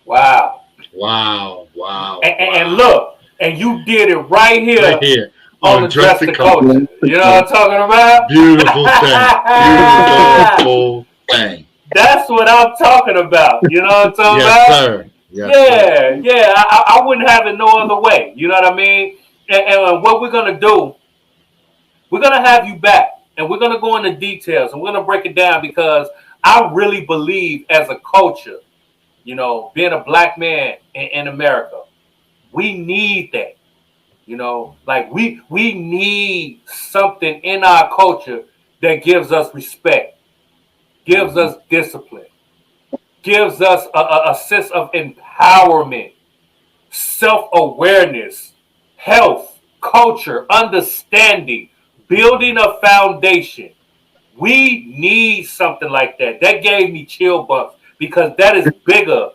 Speaker 1: Wow.
Speaker 2: Wow. Wow.
Speaker 1: And look, and you did it right here.
Speaker 2: Right here.
Speaker 1: On the Dress the Culture. You know what I'm talking about?
Speaker 2: Beautiful thing. Beautiful thing.
Speaker 1: That's what I'm talking about. You know what I'm talking about?
Speaker 2: Yes, sir. Yes,
Speaker 1: Yeah. I wouldn't have it no other way. You know what I mean? And what we're going to do, we're going to have you back. And we're going to go into details. And we're going to break it down because I really believe as a culture, you know, being a black man in America, we need that. You know, like we need something in our culture that gives us respect, gives us discipline, gives us a sense of empowerment, self-awareness, health, culture, understanding, building a foundation. We need something like that. That gave me chill bumps because that is bigger.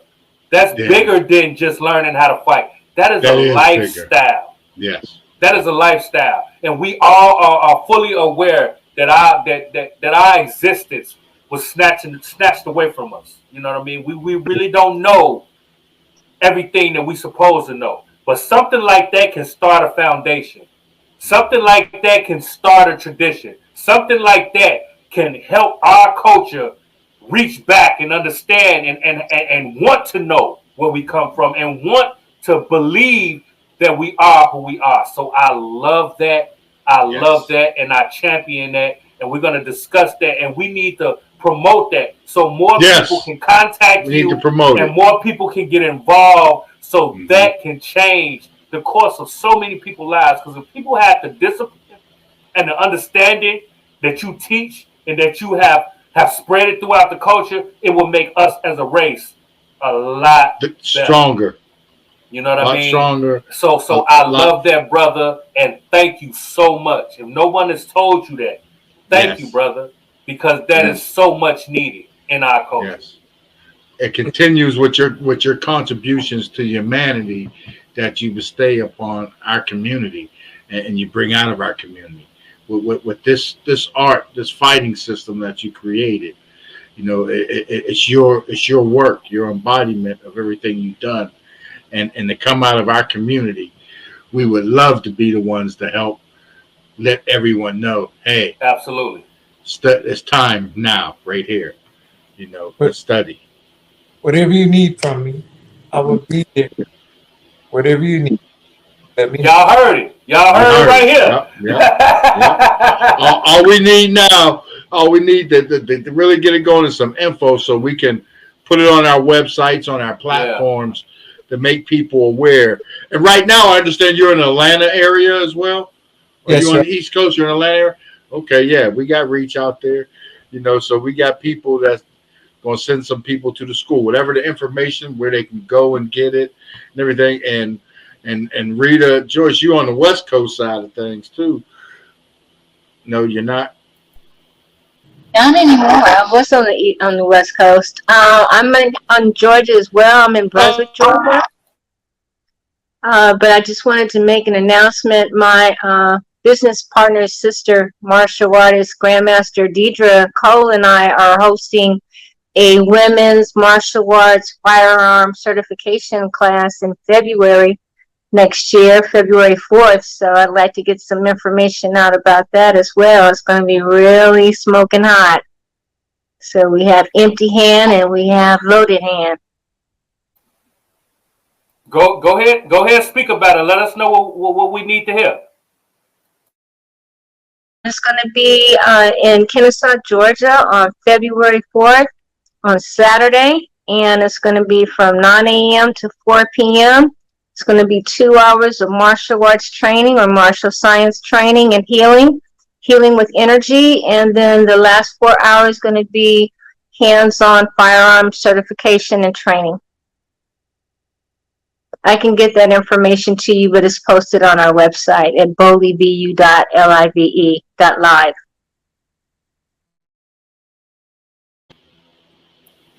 Speaker 1: That's bigger than just learning how to fight. That is a lifestyle.
Speaker 2: Bigger. Yes.
Speaker 1: That is a lifestyle. And we all are fully aware that our existence was snatched away from us. You know what I mean? We really don't know everything that we supposed to know. But something like that can start a foundation. Something like that can start a tradition. Something like that can help our culture reach back and understand and want to know where we come from and want to believe that we are who we are. So I love that. I love that, and I champion that, and we're going to discuss that, and we need to promote that so more people can contact you and more people can get involved so that can change the course of so many people's lives. Because if people have the discipline and the understanding that you teach and that you have spread it throughout the culture, it will make us as a race a lot
Speaker 2: stronger.
Speaker 1: You know what I mean?
Speaker 2: Stronger.
Speaker 1: So I love that, brother, and thank you so much. If no one has told you that, thank you, brother, because that is so much needed in our culture.
Speaker 2: Yes. It continues with your contributions to humanity that you bestow upon our community and you bring out of our community with this art, this fighting system that you created. You know, it's your work, your embodiment of everything you've done. And to come out of our community, we would love to be the ones to help let everyone know, hey,
Speaker 1: absolutely,
Speaker 2: it's time now, right here. You know, study.
Speaker 11: Whatever you need from me, I will be there. Whatever you need.
Speaker 1: Y'all heard it. Y'all heard it right here.
Speaker 2: Yep. All we need now, all we need to really get it going is some info so we can put it on our websites, on our platforms. To make people aware. And right now, I understand you're in the Atlanta area as well. Are you on the East Coast? You're in Atlanta area? Okay, yeah, we got reach out there. You know, so we got people that's going to send some people to the school, whatever the information, where they can go and get it and everything. And Rita Joyce, you on the West Coast side of things too. No, you're not.
Speaker 14: Not anymore. I was on the West Coast. I'm on Georgia as well. I'm in Brunswick, Georgia. But I just wanted to make an announcement. My business partner's sister, martial artist, Grandmaster Deidre Cole, and I are hosting a women's martial arts firearm certification class in February next year, February 4th. So I'd like to get some information out about that as well. It's going to be really smoking hot. So we have empty hand and we have loaded hand.
Speaker 1: Go ahead, speak about it. Let us know what we need to hear.
Speaker 14: It's going to be in Kennesaw, Georgia on February 4th on Saturday. And it's going to be from 9 a.m. to 4 p.m. It's going to be 2 hours of martial arts training or martial science training and healing with energy. And then the last 4 hours is going to be hands-on firearm certification and training. I can get that information to you, but it's posted on our website at bolivu.live.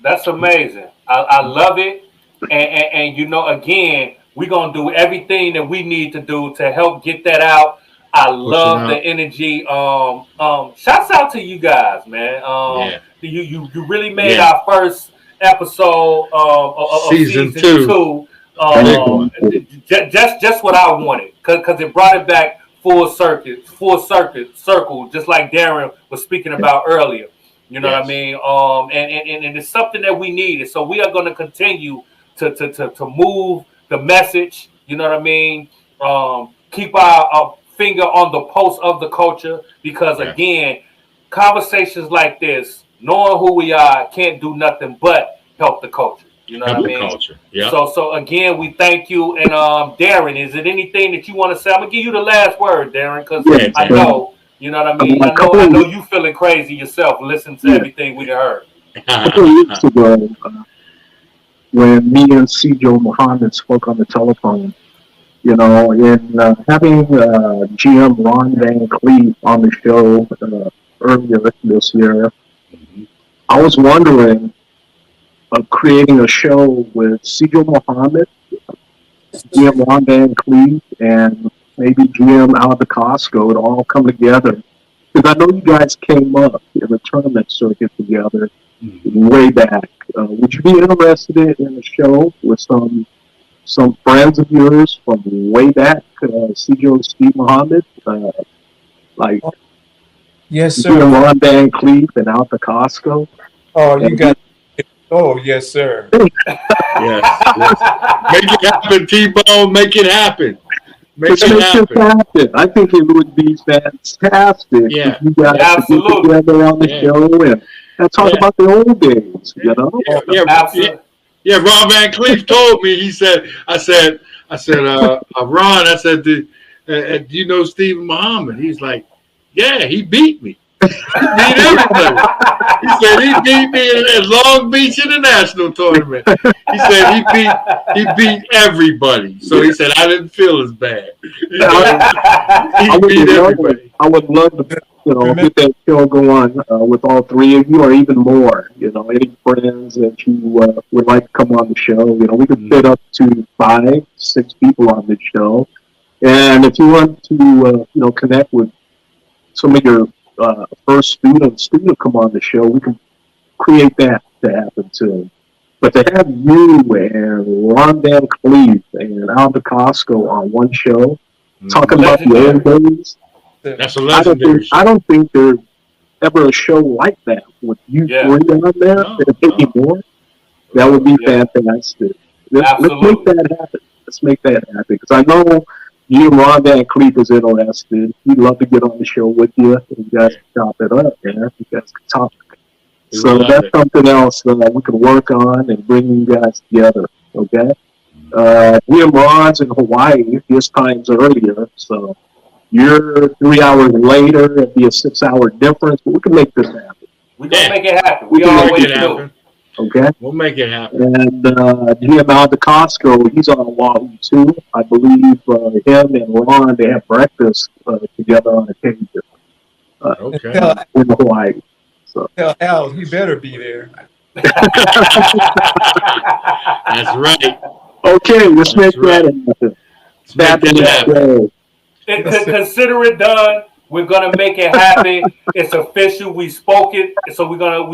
Speaker 1: That's amazing. I love it. And you know, again, we're going to do everything that we need to do to help get that out. I love the energy. Shouts out to you guys, man. You really made our first episode of season two. Just what I wanted, because it brought it back full circle, just like Darren was speaking about earlier. You know what I mean? And it's something that we needed. So we are going to continue to move the message. You know what I mean? Keep our finger on the pulse of the culture, because again, conversations like this, knowing who we are, can't do nothing but help the culture. You know what I mean? Culture. Yeah. So again, we thank you. And Darren, is it anything that you want to say? I'm gonna give you the last word, Darren, because I know, you know what I mean. I know you feeling crazy yourself. Listen to everything we heard.
Speaker 3: A couple of weeks ago, when me and Sijo Muhammad spoke on the telephone, you know, in having GM Ron Van Cleef on the show earlier this year, I was wondering of creating a show with Sijo Muhammad, GM Ron Van Cleef, and maybe GM Alda Costco to all come together. Because I know you guys came up in the tournament circuit together way back. Would you be interested in a show with some friends of yours from way back, SIjo Steve Muhammad, like
Speaker 11: yes, sir,
Speaker 3: Ron Van Cleef and Alda Costco?
Speaker 11: Oh, you got. Oh, yes, sir.
Speaker 2: yes. Make it happen, T-Bone. Make it happen. Make it happen.
Speaker 3: I think it would be fantastic if you guys could get together on the show and talk about the old days, you know?
Speaker 2: Yeah, Ron Van Cleef told me, he said, I said, Ron, I said, do you know Steve Muhammad? He's like, yeah, he beat me. He beat everybody. He said he beat me at Long Beach International Tournament. He said he beat everybody. So he said I didn't feel as bad. He beat everybody.
Speaker 3: I would love to, get that show going with all three of you, or even more. You know, any friends that you would like to come on the show. You know, we could fit up to 5, 6 people on the show. And if you want to, connect with some of your first students to come on the show, we can create that to happen too. But to have you and Ron Van Cleef and Alda Costco on one show, talking about the old days,
Speaker 2: that's a legendary show.
Speaker 3: I don't think there's ever a show like that with you three on there anymore. That would be fantastic. Let's make that happen. Let's make that happen, because I know you and Ron Van Cleef is interested. He'd love to get on the show with you. You guys can chop it up, man. You guys can talk. So that's something else that we can work on and bring you guys together, okay? Me and Ron's in Hawaii. His time's earlier, so you're 3 hours later. It'd be a 6-hour difference, but we can make this happen.
Speaker 1: We're going to make it happen. We always do.
Speaker 3: Okay,
Speaker 2: we'll make it happen.
Speaker 3: And GM Alda Costco, he's on Oahu too. I believe him and Ron, they have breakfast together on occasion. In Hawaii. So
Speaker 11: tell Al he better be there.
Speaker 2: That's right.
Speaker 3: Okay, let's make that happen.
Speaker 1: Consider it done. We're gonna make it happen. It's official. We spoke it, so we're gonna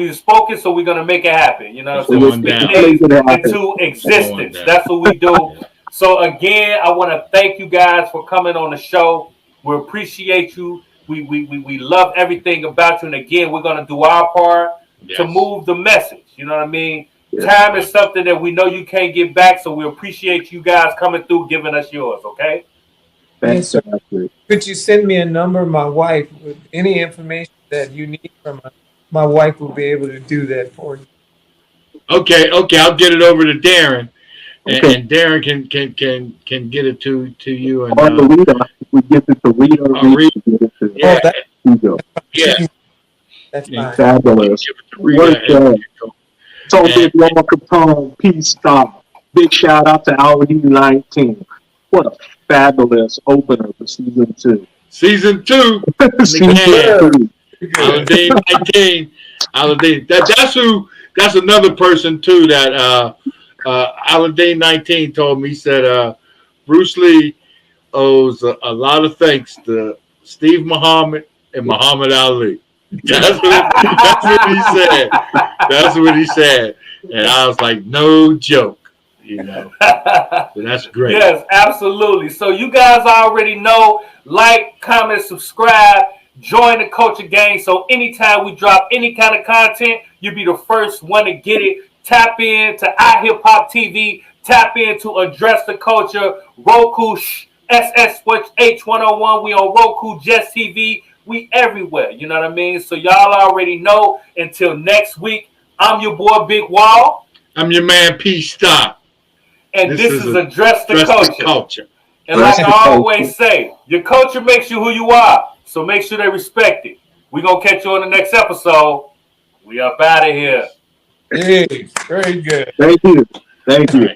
Speaker 1: make it happen. You know what I'm saying? We're speaking into existence. That's what we do. So again, I want to thank you guys for coming on the show. We appreciate you. We love everything about you. And again, we're gonna do our part to move the message. You know what I mean? Time is something that we know you can't get back, so we appreciate you guys coming through, giving us yours. Okay.
Speaker 11: Yes, sir. Could you send me a number of my wife with any information that you need from her? My wife will be able to do that for you.
Speaker 2: Okay. I'll get it over to Darren, and Darren can get it to you. And
Speaker 3: Rita, we get it to Rita.
Speaker 2: Yeah.
Speaker 3: That's
Speaker 11: fine.
Speaker 3: Fabulous. So big Law Capone, PStock. Big shout out to our U19. What a fabulous opener for season 2.
Speaker 2: Season 2.
Speaker 3: Season 2.
Speaker 2: Aladeen 19. Aladeen. That's another person too that Aladeen 19 told me. He said Bruce Lee owes a lot of thanks to Steve Muhammad and Muhammad Ali. That's what he said. That's what he said. And I was like, no joke. You know, so that's great.
Speaker 1: Yes, absolutely. So you guys already know, like, comment, subscribe, join the culture gang. So anytime we drop any kind of content, you'll be the first one to get it. Tap in to iHipHopTV. Tap in to Address the Culture. Roku, SSH101. We on Roku, Just TV. We everywhere. You know what I mean? So y'all already know. Until next week, I'm your boy Big Wall.
Speaker 2: I'm your man PStock.
Speaker 1: And this is Address the Culture. And
Speaker 3: Address
Speaker 1: like
Speaker 3: the
Speaker 1: I
Speaker 3: culture.
Speaker 1: always say, your culture makes you who you are. So make sure they respect it. We're going to catch you on the next episode. We up out of here.
Speaker 11: Hey, very good.
Speaker 3: Thank you. Thank you.